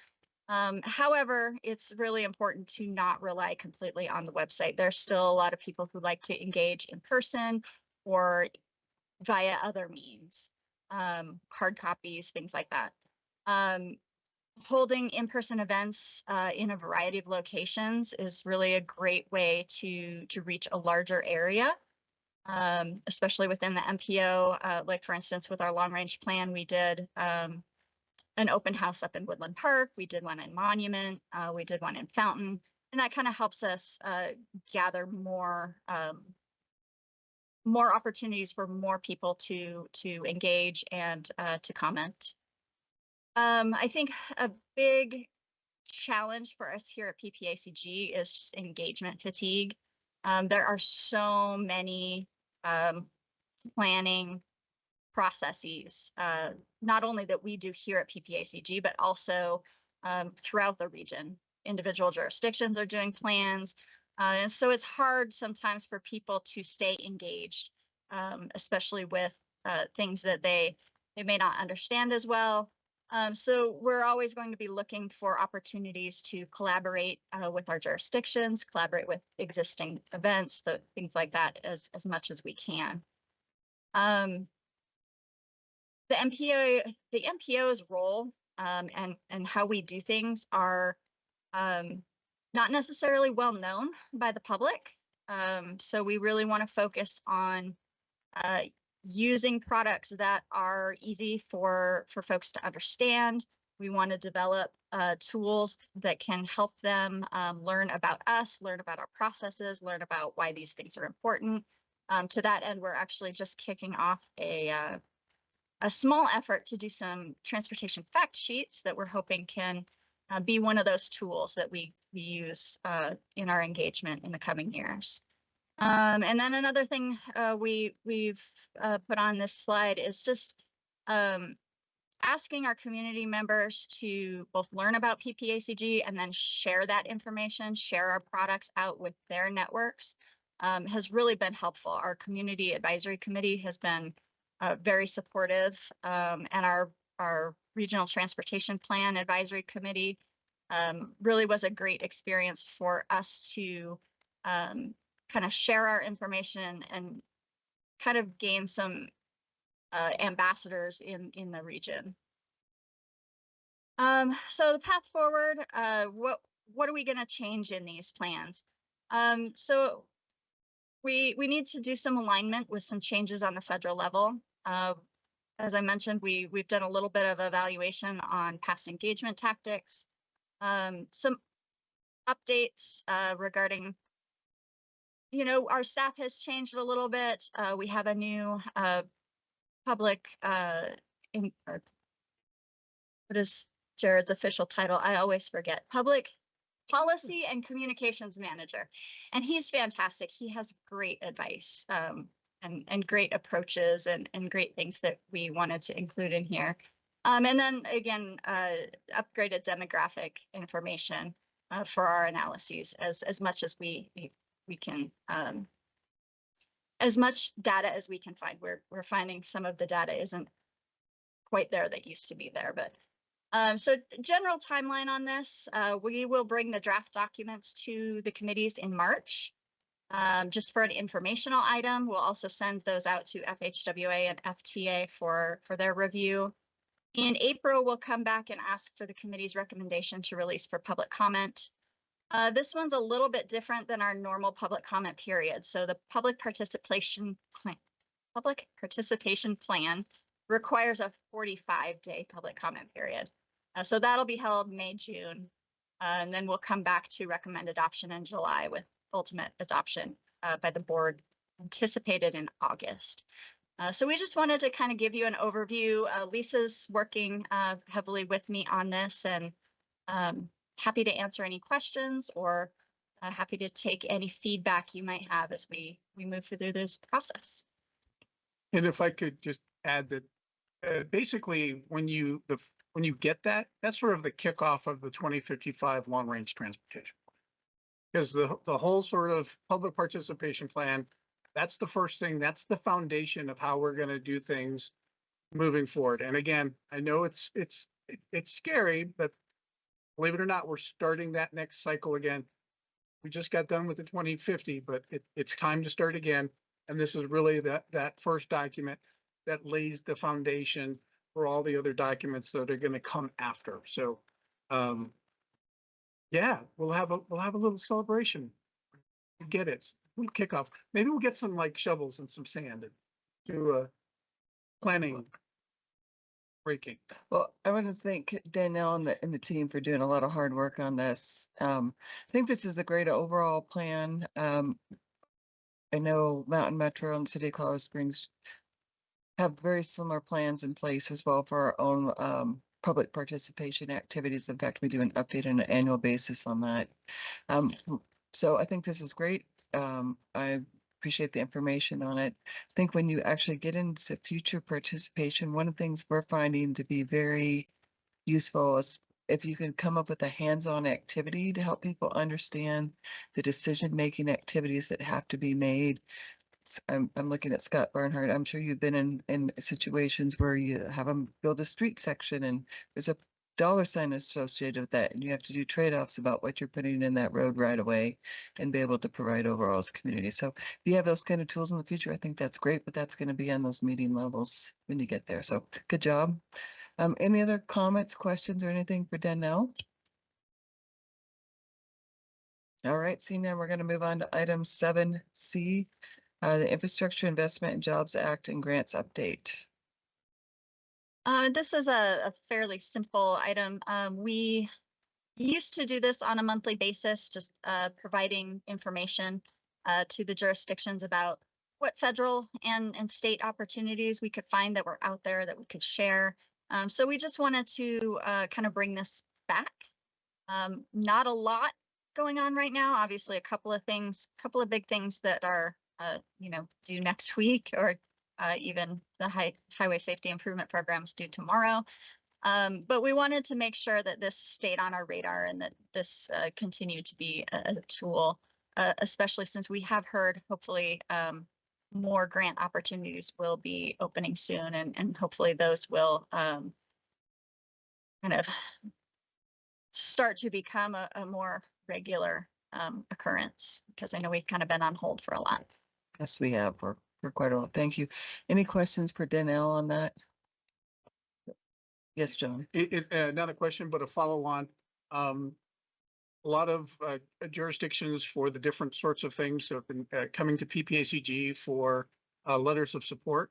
However, it's really important to not rely completely on the website. There's still a lot of people who like to engage in person or via other means, hard copies, things like that. Holding in-person events in a variety of locations is really a great way to reach a larger area, especially within the MPO. Like for instance, with our long-range plan, we did an open house up in Woodland Park. We did one in Monument. We did one in Fountain, and that kind of helps us gather more opportunities for more people to engage and to comment. I think a big challenge for us here at PPACG is just engagement fatigue. There are so many planning processes, not only that we do here at PPACG, but also throughout the region. Individual jurisdictions are doing plans. And so it's hard sometimes for people to stay engaged, especially with things that they may not understand as well. So we're always going to be looking for opportunities to collaborate with our jurisdictions, collaborate with existing events, things like that as much as we can. The MPO's role and how we do things are not necessarily well known by the public. So we really want to focus on using products that are easy for folks to understand. We want to develop tools that can help them learn about us, learn about our processes, learn about why these things are important. To that end, we're actually just kicking off a small effort to do some transportation fact sheets that we're hoping can be one of those tools that we use in our engagement in the coming years. And then another thing we've put on this slide is just asking our community members to both learn about PPACG and then share that information, share our products out with their networks, has really been helpful. Our community advisory committee has been very supportive, and our regional transportation plan advisory committee really was a great experience for us to kind of share our information and kind of gain some ambassadors in the region. So the path forward, what are we going to change in these plans? So we need to do some alignment with some changes on the federal level. As I mentioned, we've done a little bit of evaluation on past engagement tactics, some updates regarding, you know, our staff has changed a little bit. We have a new public, what is Jared's official title? I always forget. Public Policy and Communications Manager. And he's fantastic. He has great advice and great approaches and great things that we wanted to include in here. And then again, upgraded demographic information for our analyses as much as we can, as much data as we can find. We're finding some of the data isn't quite there that used to be there, but so general timeline on this, we will bring the draft documents to the committees in March, just for an informational item. We'll also send those out to FHWA and FTA for their review. In April, we'll come back and ask for the committee's recommendation to release for public comment. This one's a little bit different than our normal public comment period. So the public participation plan requires a 45-day public comment period. So that'll be held May, June, and then we'll come back to recommend adoption in July with ultimate adoption by the board anticipated in August. So we just wanted to kind of give you an overview. Lisa's working heavily with me on this, and happy to answer any questions or happy to take any feedback you might have as we move through this process. And if I could just add that basically when you get that, that's sort of the kickoff of the 2055 long range transportation. Because the whole sort of public participation plan, that's the first thing, that's the foundation of how we're going to do things moving forward. And again, I know it's scary, but believe it or not, we're starting that next cycle again. We just got done with the 2050, but it's time to start again. And this is really that first document that lays the foundation for all the other documents that are going to come after. So, yeah, we'll have a little celebration. Get it? We'll kick off. Maybe we'll get some like shovels and some sand and do planning. Breaking. Well, I want to thank Danielle and the team for doing a lot of hard work on this. I think this is a great overall plan. I know Mountain Metro and City of Colorado Springs have very similar plans in place as well for our own public participation activities. In fact, we do an update on an annual basis on that. So I think this is great. I appreciate the information on it. I think when you actually get into future participation, one of the things we're finding to be very useful is if you can come up with a hands-on activity to help people understand the decision-making activities that have to be made. I'm looking at Scott Barnhart. I'm sure you've been in situations where you have them build a street section and there's a dollar sign associated with that, and you have to do trade-offs about what you're putting in that road right away and be able to provide overall as a community. So if you have those kind of tools in the future, I think that's great, but that's going to be on those meeting levels when you get there. So good job. Any other comments, questions, or anything for Danielle? All right, seeing now we're going to move on to item 7C, the Infrastructure Investment and Jobs Act and Grants Update. This is a fairly simple item. We used to do this on a monthly basis, just providing information to the jurisdictions about what federal and state opportunities we could find that were out there that we could share. So we just wanted to kind of bring this back. Not a lot going on right now. Obviously, a couple of big things that are, due next week or even the highway safety improvement programs due tomorrow. But we wanted to make sure that this stayed on our radar and that this continued to be a tool, especially since we have heard hopefully more grant opportunities will be opening soon, and hopefully those will kind of start to become a more regular occurrence, because I know we've kind of been on hold for a lot. Yes, we have for quite a while. Thank you. Any questions for Danelle on that? Yes, John. Not a question, but a follow on. A lot of jurisdictions for the different sorts of things have been coming to PPACG for letters of support.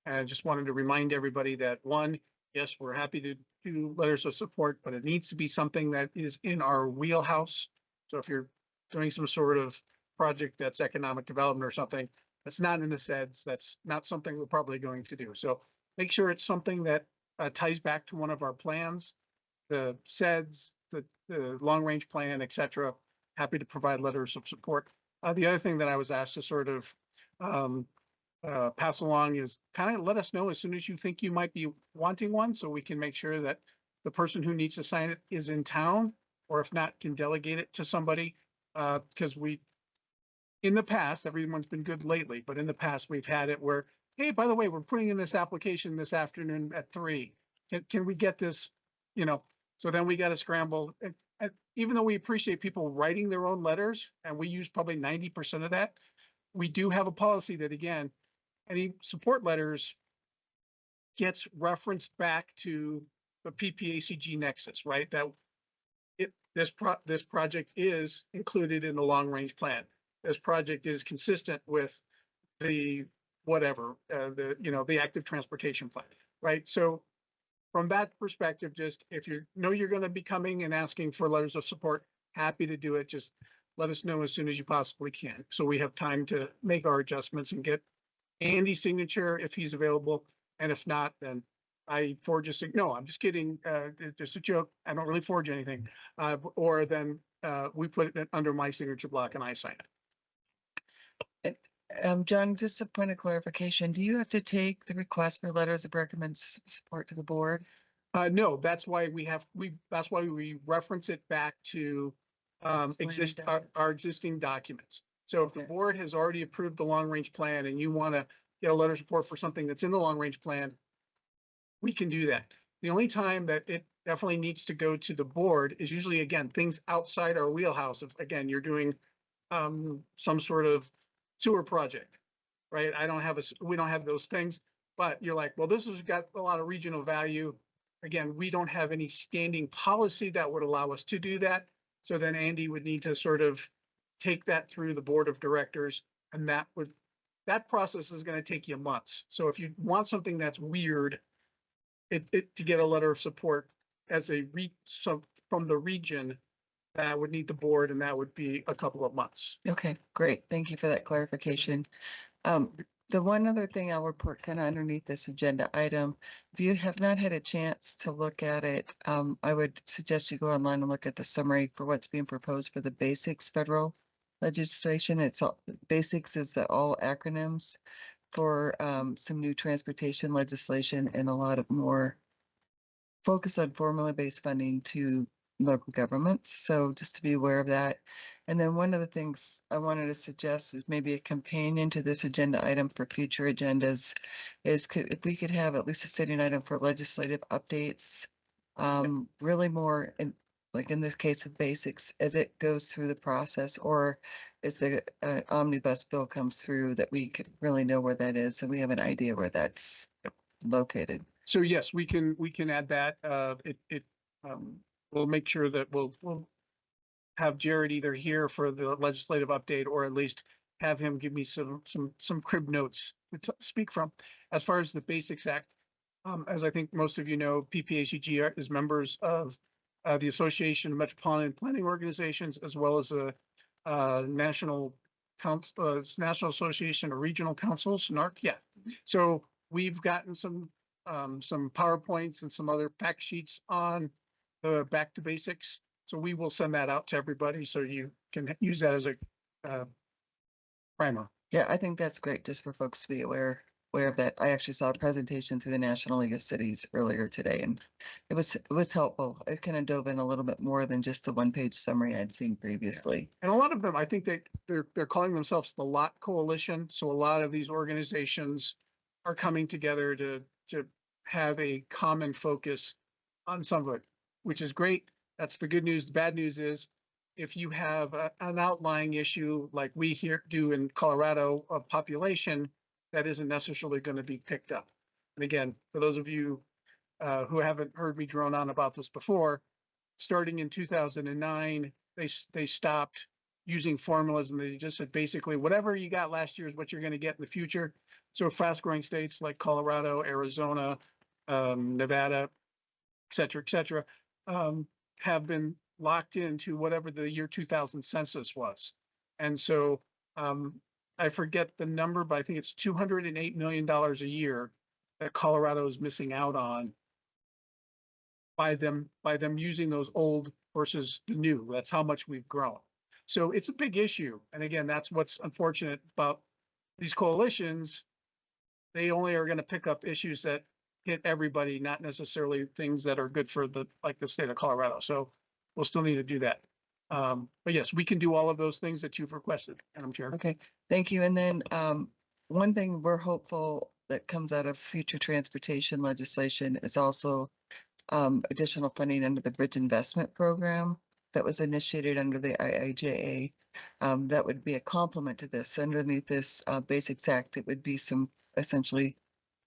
And I just wanted to remind everybody that one, yes, we're happy to do letters of support, but it needs to be something that is in our wheelhouse. So if you're doing some sort of project that's economic development or something that's not in the SEDS, that's not something we're probably going to do. So make sure it's something that ties back to one of our plans, the SEDS, the long range plan, et cetera. Happy to provide letters of support. The other thing that I was asked to sort of pass along is kind of let us know as soon as you think you might be wanting one, so we can make sure that the person who needs to sign it is in town, or if not, can delegate it to somebody. Because in the past, everyone's been good lately, but in the past we've had it where, hey, by the way, we're putting in this application this afternoon at 3. Can we get this, so then we got to scramble. And even though we appreciate people writing their own letters, and we use probably 90% of that, we do have a policy that, again, any support letters gets referenced back to the PPACG nexus, right? That this project is included in the long range plan. This project is consistent with the whatever, the active transportation plan, right? So from that perspective, just if you know you're going to be coming and asking for letters of support, happy to do it. Just let us know as soon as you possibly can, so we have time to make our adjustments and get Andy's signature if he's available. And if not, then I forge a no, I'm just kidding. Just a joke. I don't really forge anything. Or then we put it under my signature block and I sign it. John, just a point of clarification. Do you have to take the request for letters of recommend support to the board? No, that's why that's why we reference it back to our existing documents. So if the board has already approved the long range plan and you want to get a letter of support for something that's in the long range plan, we can do that. The only time that it definitely needs to go to the board is usually, again, things outside our wheelhouse. If, again, you're doing some sort of sewer project, right? We don't have those things, but you're like, well, this has got a lot of regional value. Again, we don't have any standing policy that would allow us to do that. So then Andy would need to sort of take that through the board of directors, and that process is going to take you months. So if you want something that's weird, to get a letter of support as from the region, that would need the board, and that would be a couple of months. Okay, great. Thank you for that clarification. The one other thing I'll report kind of underneath this agenda item, if you have not had a chance to look at it, I would suggest you go online and look at the summary for what's being proposed for the basics federal legislation. Basics is all acronyms for some new transportation legislation and a lot of more focus on formula-based funding to local governments. So just to be aware of that. And then one of the things I wanted to suggest is maybe a companion to this agenda item for future agendas is if we could have at least a sitting item for legislative updates, really more like in the case of basics as it goes through the process, or as the omnibus bill comes through, that we could really know where that is, so we have an idea where that's located. So yes, we can add that. We'll make sure that we'll have Jared either here for the legislative update, or at least have him give me some crib notes to speak from. As far as the Basics Act, as I think most of you know, PPACG is members of the Association of Metropolitan Planning Organizations, as well as the National Association of Regional Councils, NARC. Yeah. So we've gotten some PowerPoints and some other fact sheets on the Back to Basics. So we will send that out to everybody so you can use that as a primer. Yeah, I think that's great, just for folks to be aware aware of that. I actually saw a presentation through the National League of Cities earlier today, and it was helpful. It kind of dove in a little bit more than just the one-page summary I'd seen previously. And a lot of them, I think they're calling themselves the Lot Coalition. So a lot of these organizations are coming together to have a common focus on some of it, which is great. That's the good news. The bad news is if you have an outlying issue like we here do in Colorado of population, that isn't necessarily going to be picked up. And again, for those of you who haven't heard me drone on about this before, starting in 2009, they stopped using formulas and they just said basically whatever you got last year is what you're going to get in the future. So fast-growing states like Colorado, Arizona, Nevada, et cetera, have been locked into whatever the year 2000 census was. And so I forget the number, but I think it's $208 million a year that Colorado is missing out on by them using those old versus the new. That's how much we've grown. So it's a big issue. And again, that's what's unfortunate about these coalitions. They only are going to pick up issues that hit everybody, not necessarily things that are good for the state of Colorado. So we'll still need to do that. But yes, we can do all of those things that you've requested, Madam Chair. Okay, thank you. And then one thing we're hopeful that comes out of future transportation legislation is also additional funding under the Bridge Investment Program that was initiated under the IIJA. That would be a complement to this. Underneath this Basics Act, it would be some essentially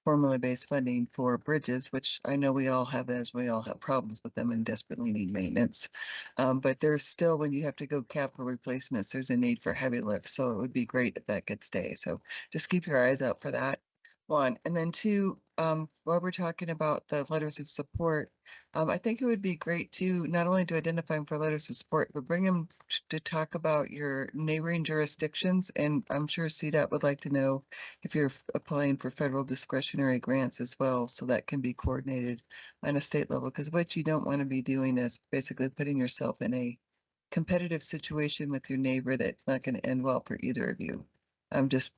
formula-based funding for bridges, which I know we all have, as we all have problems with them and desperately need maintenance. But there's still, when you have to go capital replacements, there's a need for heavy lifts. So it would be great if that could stay. So just keep your eyes out for that. One. And then two, while we're talking about the letters of support, I think it would be great to not only to identify them for letters of support, but bring them to talk about your neighboring jurisdictions. And I'm sure CDOT would like to know if you're applying for federal discretionary grants as well, so that can be coordinated on a state level. Because what you don't want to be doing is basically putting yourself in a competitive situation with your neighbor that's not going to end well for either of you. Just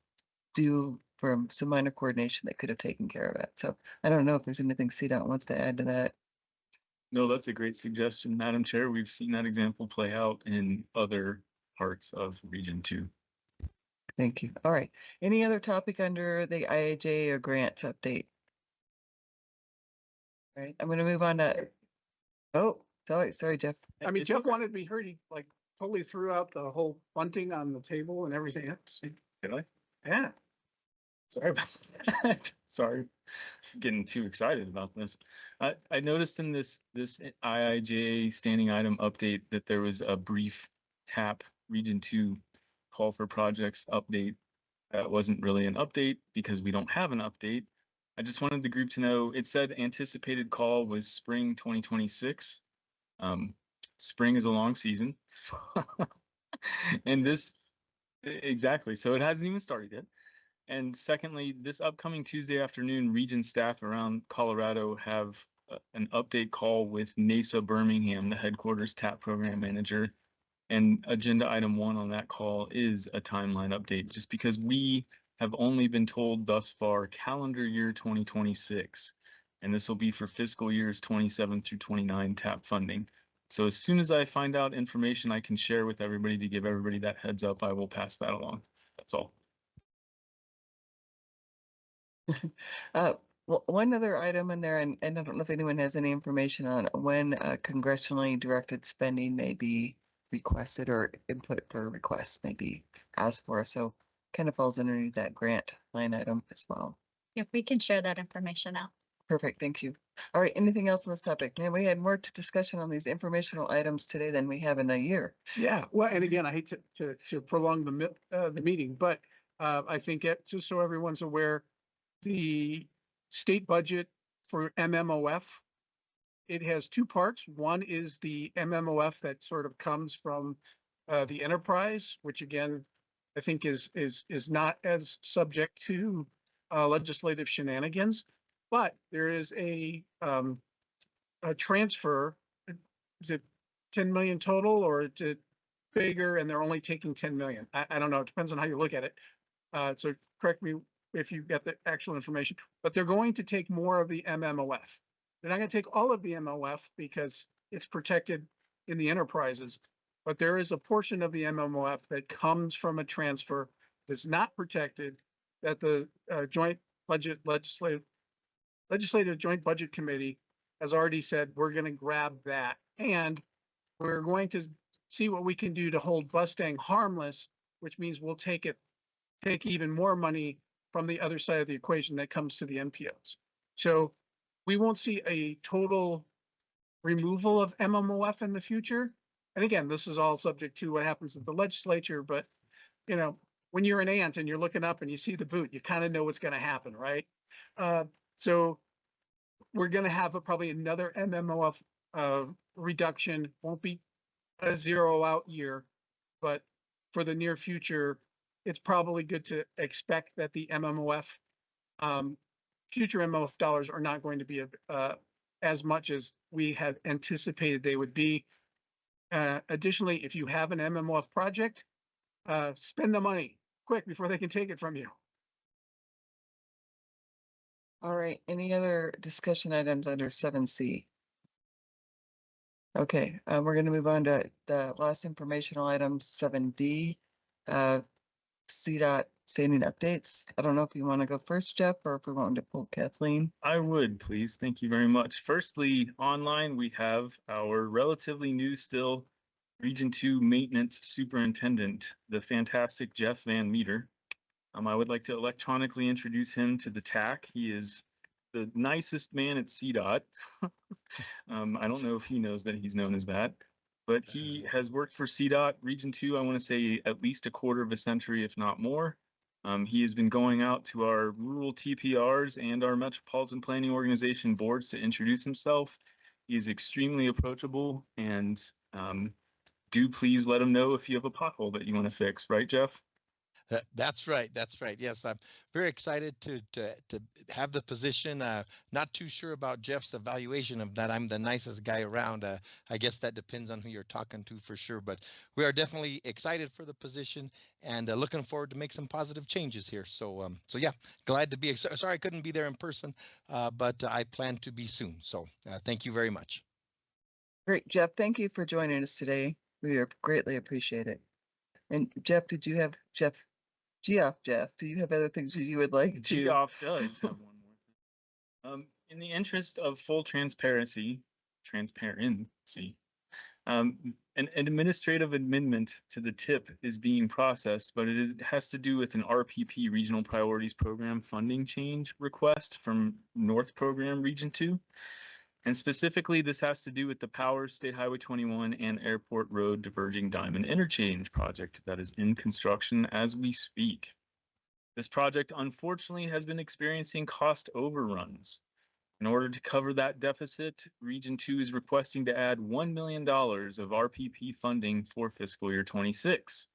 do for some minor coordination that could have taken care of it. So I don't know if there's anything CDOT wants to add to that. No, that's a great suggestion, Madam Chair. We've seen that example play out in other parts of Region 2. Thank you. All right. Any other topic under the IIJ or grants update? All right, I'm going to move on to. Oh, sorry, Jeff. I mean, Jeff wanted to be heard. He totally threw out the whole bunting on the table and everything else. Did I? Yeah. Sorry about that. Sorry, getting too excited about this. I noticed in this IIJA standing item update that there was a brief TAP Region 2 call for projects update. That wasn't really an update because we don't have an update. I just wanted the group to know it said anticipated call was spring 2026. Spring is a long season. And this, exactly. So it hasn't even started yet. And secondly, this upcoming Tuesday afternoon, region staff around Colorado have an update call with NASA Birmingham, the headquarters TAP program manager. And agenda item 1 on that call is a timeline update, just because we have only been told thus far calendar year 2026. And this will be for fiscal years 27 through 29 TAP funding. So as soon as I find out information I can share with everybody to give everybody that heads up, I will pass that along. That's all. One other item in there, and I don't know if anyone has any information on when congressionally directed spending may be requested or input for requests may be asked for. So kind of falls underneath that grant line item as well. If we can share that information out. Perfect, thank you. All right, anything else on this topic? Man, we had more discussion on these informational items today than we have in a year. Yeah, well, and again, I hate to prolong the meeting, but I think just so everyone's aware, the state budget for MMOF, it has two parts. One is the MMOF that sort of comes from the enterprise, which again, I think is not as subject to legislative shenanigans, but there is a transfer. Is it 10 million total, or is it bigger and they're only taking 10 million? I don't know. It depends on how you look at it. So correct me if you've got the actual information, but they're going to take more of the MMOF. They're not going to take all of the MMOF because it's protected in the enterprises, but there is a portion of the MMOF that comes from a transfer that's not protected, that the legislative joint budget committee has already said, we're going to grab that. And we're going to see what we can do to hold Mustang harmless, which means we'll take even more money from the other side of the equation that comes to the NPOs. So we won't see a total removal of MMOF in the future. And again, this is all subject to what happens at the legislature, but you know, when you're an ant and you're looking up and you see the boot, you kind of know what's going to happen, right? So we're going to have probably another MMOF reduction. Won't be a zero out year, but for the near future, it's probably good to expect that the MMOF, future MMOF dollars are not going to be as much as we had anticipated they would be. Additionally, if you have an MMOF project, spend the money quick before they can take it from you. All right, any other discussion items under 7C? Okay, we're going to move on to the last informational item, 7D. CDOT standing updates. I don't know if you want to go first, Jeff, or if we want to pull Kathleen. I would, please. Thank you very much. Firstly, online, we have our relatively new still Region 2 Maintenance Superintendent, the fantastic Jeff Van Meter. I would like to electronically introduce him to the TAC. He is the nicest man at CDOT. I don't know if he knows that he's known as that, but he has worked for CDOT Region 2, I want to say at least a quarter of a century, if not more. He has been going out to our rural TPRs and our Metropolitan Planning Organization boards to introduce himself. He is extremely approachable, and do please let him know if you have a pothole that you want to fix, right, Jeff? That's right. That's right. Yes, I'm very excited to have the position. Not too sure about Jeff's evaluation of that. I'm the nicest guy around. I guess that depends on who you're talking to for sure. But we are definitely excited for the position and looking forward to make some positive changes here. So yeah, glad to be. Sorry I couldn't be there in person, but I plan to be soon. So thank you very much. Great, Jeff. Thank you for joining us today. We greatly appreciate it. And Jeff, do you have other things you would like to? Geoff does have one more thing. In the interest of full transparency, an administrative amendment to the TIP is being processed, but it has to do with an RPP Regional Priorities Program funding change request from North Program Region 2. And specifically, this has to do with the Powers State Highway 21 and Airport Road Diverging Diamond Interchange project that is in construction as we speak. This project, unfortunately, has been experiencing cost overruns. In order to cover that deficit, Region 2 is requesting to add $1 million of RPP funding for fiscal year 26.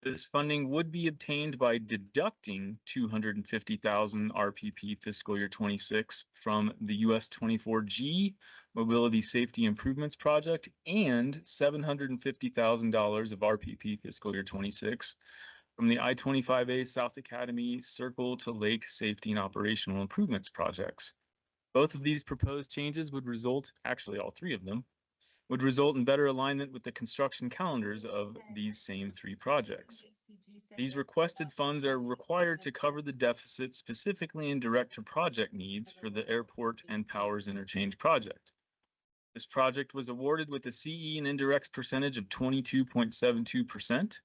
This funding would be obtained by deducting $250,000 RPP fiscal year 26 from the US 24G Mobility Safety Improvements Project and $750,000 of RPP fiscal year 26 from the I-25A South Academy Circle to Lake Safety and Operational Improvements projects. Both of these proposed changes would result, actually all three of them, would result in better alignment with the construction calendars of these same three projects. These requested funds are required to cover the deficit specifically in direct-to-project needs for the airport and Powers Interchange project. This project was awarded with a CE and indirects percentage of 22.72%.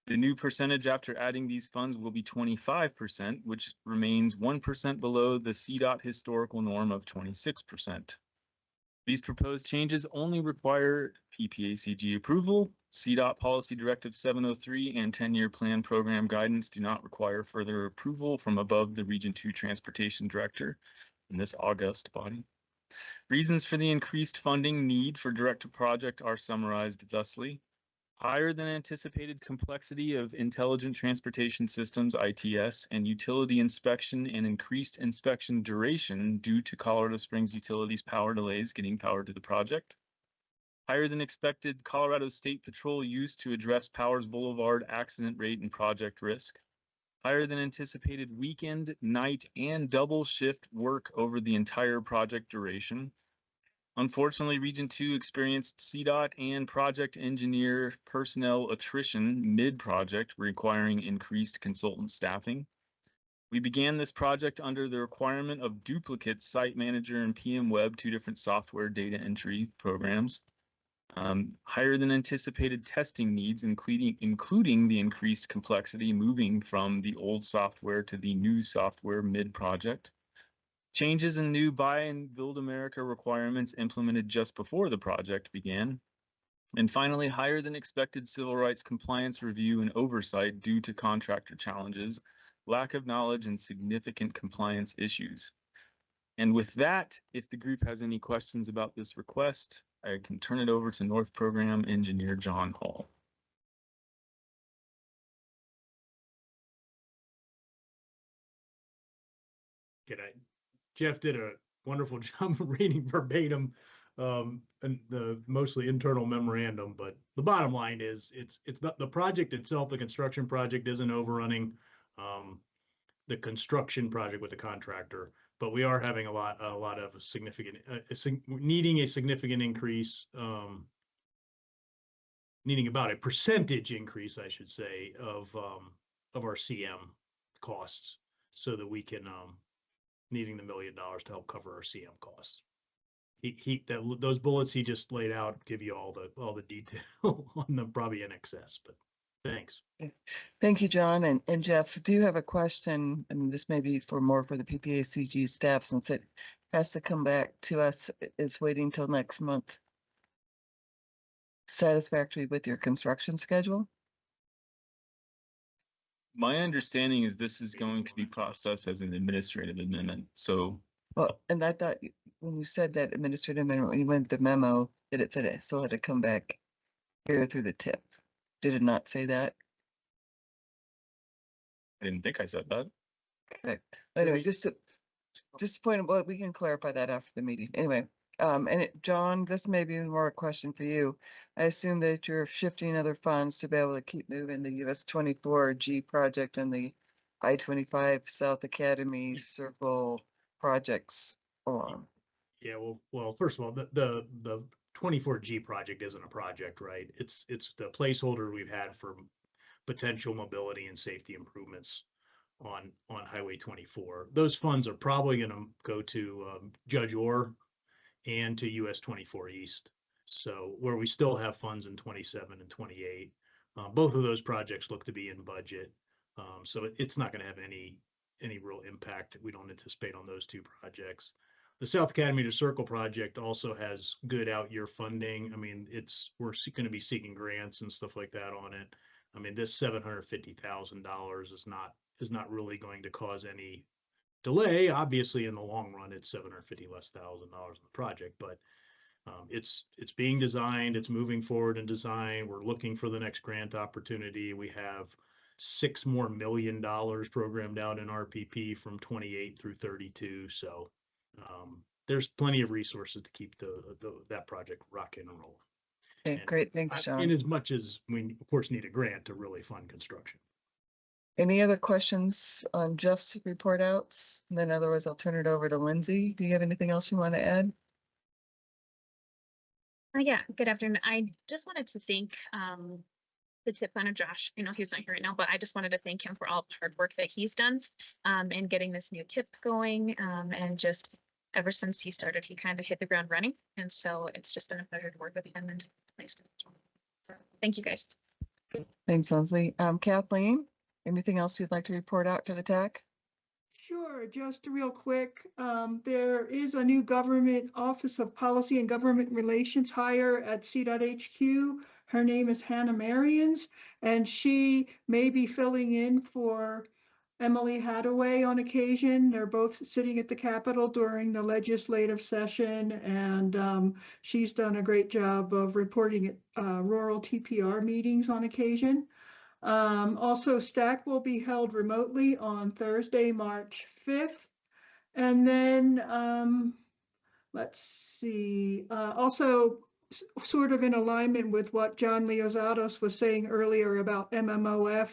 The new percentage after adding these funds will be 25%, which remains 1% below the CDOT historical norm of 26%. These proposed changes only require PPACG approval. CDOT Policy Directive 703 and 10-year plan program guidance do not require further approval from above the Region 2 Transportation Director in this august body. Reasons for the increased funding need for direct-to-project are summarized thusly. Higher than anticipated complexity of intelligent transportation systems, ITS, and utility inspection and increased inspection duration due to Colorado Springs Utilities power delays getting power to the project. Higher than expected Colorado State Patrol use to address Powers Boulevard accident rate and project risk. higher than anticipated weekend, night, and double shift work over the entire project duration. Unfortunately, Region 2 experienced CDOT and project engineer personnel attrition mid-project, requiring increased consultant staffing. We began this project under the requirement of duplicate Site Manager and PM Web, 2 different software data entry programs. Higher than anticipated testing needs, including the increased complexity moving from the old software to the new software mid-project. Changes in new Buy and Build America requirements implemented just before the project began. And finally, higher than expected civil rights compliance review and oversight due to contractor challenges, lack of knowledge, and significant compliance issues. And with that, if the group has any questions about this request, I can turn it over to North Program Engineer John Hall. Jeff did a wonderful job of reading verbatim and the mostly internal memorandum, but the bottom line is it's not the project itself. The construction project isn't overrunning the construction project with the contractor, but we are having a lot of significant needing a significant increase, needing about a percentage increase, I should say, of our CM costs, so that we can needing the $1 million to help cover our CM costs. Those bullets he just laid out give you all the detail on them, probably in excess, but thanks. Thank you, John. And Jeff, do you have a question? And this may be more for the PPACG staff, since it has to come back to us. It's waiting till next month. Satisfactory with your construction schedule? My understanding is this is going to be processed as an administrative amendment. So, well, and I thought when you said that administrative amendment, when you went the memo, that it said it still had to come back here through the tip. Did it not say that? I didn't think I said that. Okay. Anyway, just a point of, well, we can clarify that after the meeting. Anyway, John, this may be more a question for you. I assume that you're shifting other funds to be able to keep moving the US 24G project and the I-25 South Academy Circle projects along. Yeah, well, first of all, the 24G project isn't a project, right? It's the placeholder we've had for potential mobility and safety improvements on Highway 24. Those funds are probably going to go to Judge Orr and to US 24 East. So where we still have funds in 27 and 28, both of those projects look to be in budget. So it's not going to have any real impact. We don't anticipate on those two projects. The South Academy to Circle project also has good out-year funding. I mean, we're going to be seeking grants and stuff like that on it. I mean, this $750,000 is not really going to cause any delay. Obviously, in the long run, it's $750,000 less on the project, but it's being designed. It's moving forward in design. We're looking for the next grant opportunity. We have $6 more million programmed out in RPP from 28 through 32. So there's plenty of resources to keep that project rocking and rolling. Okay, great. Thanks, John. In as much as we, of course, need a grant to really fund construction. Any other questions on Jeff's report outs? And then otherwise, I'll turn it over to Lindsay. Do you have anything else you want to add? Yeah, good afternoon. I just wanted to thank the tip planner, Josh. I know he's not here right now, but I just wanted to thank him for all the hard work that he's done in getting this new tip going. And just ever since he started, he kind of hit the ground running. And so it's just been a pleasure to work with him and nice to meet you. So thank you, guys. Thanks, Leslie. Kathleen, anything else you'd like to report out to the TAC? Sure, just real quick. There is a new Government Office of Policy and Government Relations hire at C.HQ. Her name is Hannah Marians, and she may be filling in for Emily Hadaway on occasion. They're both sitting at the Capitol during the legislative session, and she's done a great job of reporting at rural TPR meetings on occasion. Also, STAC will be held remotely on Thursday, March 5th. And then, let's see, also sort of in alignment with what John Leozados was saying earlier about MMOF,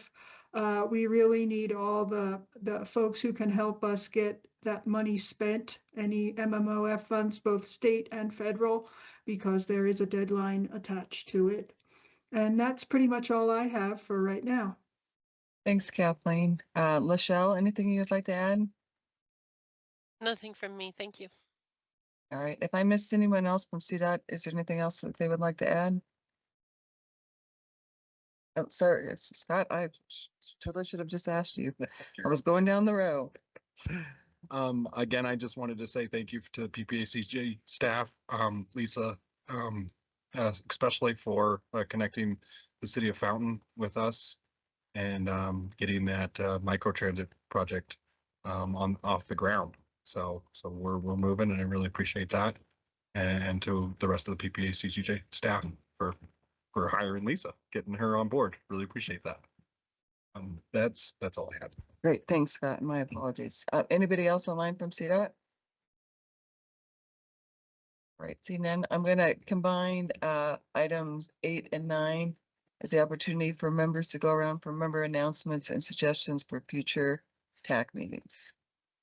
We really need all the folks who can help us get that money spent, any MMOF funds, both state and federal, because there is a deadline attached to it. And that's pretty much all I have for right now. Thanks, Kathleen. Lachelle, anything you'd like to add? Nothing from me. Thank you. All right. If I missed anyone else from CDOT, is there anything else that they would like to add? Oh, sorry, it's Scott. I totally should have just asked you. I was going down the row. Again, I just wanted to say thank you to the PPACJ staff, Lisa, especially for connecting the city of Fountain with us and getting that microtransit project off the ground. So we're moving, and I really appreciate that. And to the rest of the PPACJ staff for hiring Lisa, getting her on board. Really appreciate that. That's all I had. Great, thanks, Scott. My apologies. Anybody else online from CDOT? Right, seeing none, I'm gonna combine items 8 and 9 as the opportunity for members to go around for member announcements and suggestions for future TAC meetings.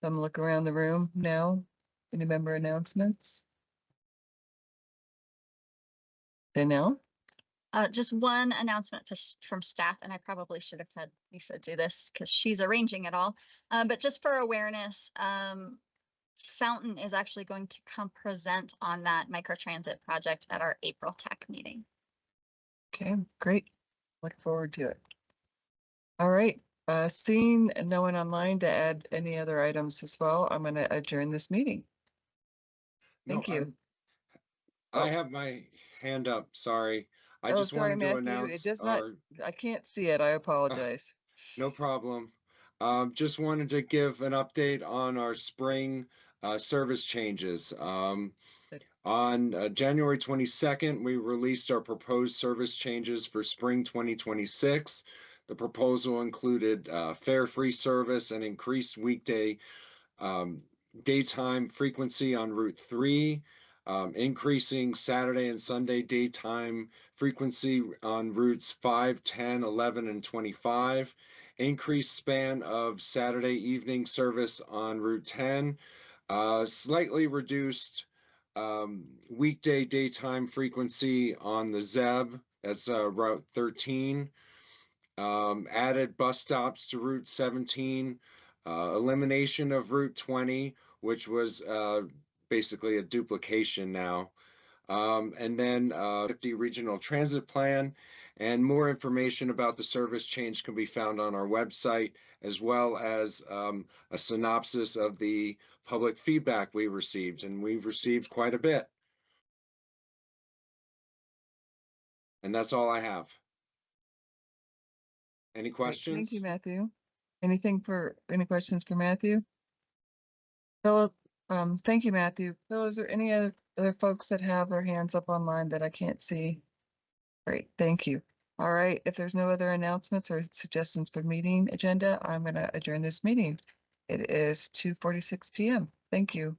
So I'm gonna look around the room now. Any member announcements? They now? Just one announcement from staff, and I probably should have had Lisa do this because she's arranging it all. But just for awareness, Fountain is actually going to come present on that microtransit project at our April TAC meeting. Okay, great. Look forward to it. All right, seeing no one online to add any other items as well, I'm gonna adjourn this meeting. Thank you. I have my hand up, sorry. I just sorry, wanted to Matthew. It announce does not, I can't see it. I apologize. no problem. Just wanted to give an update on our spring service changes. On January 22nd, we released our proposed service changes for spring 2026. The proposal included fare-free service and increased weekday daytime frequency on Route 3, increasing Saturday and Sunday daytime frequency on routes 5, 10, 11, and 25, increased span of Saturday evening service on Route 10, slightly reduced weekday daytime frequency on the ZEB, that's Route 13, added bus stops to Route 17, elimination of Route 20, which was basically a duplication now. And then 50 regional transit plan, and more information about the service change can be found on our website, as well as a synopsis of the public feedback we received, and we've received quite a bit. And that's all I have. Any questions? Thank you, Matthew. Any questions for Matthew? Philip, thank you, Matthew. Phil, is there any other folks that have their hands up online that I can't see? Great, thank you. All right, if there's no other announcements or suggestions for meeting agenda, I'm gonna adjourn this meeting. It is 2:46 p.m. Thank you.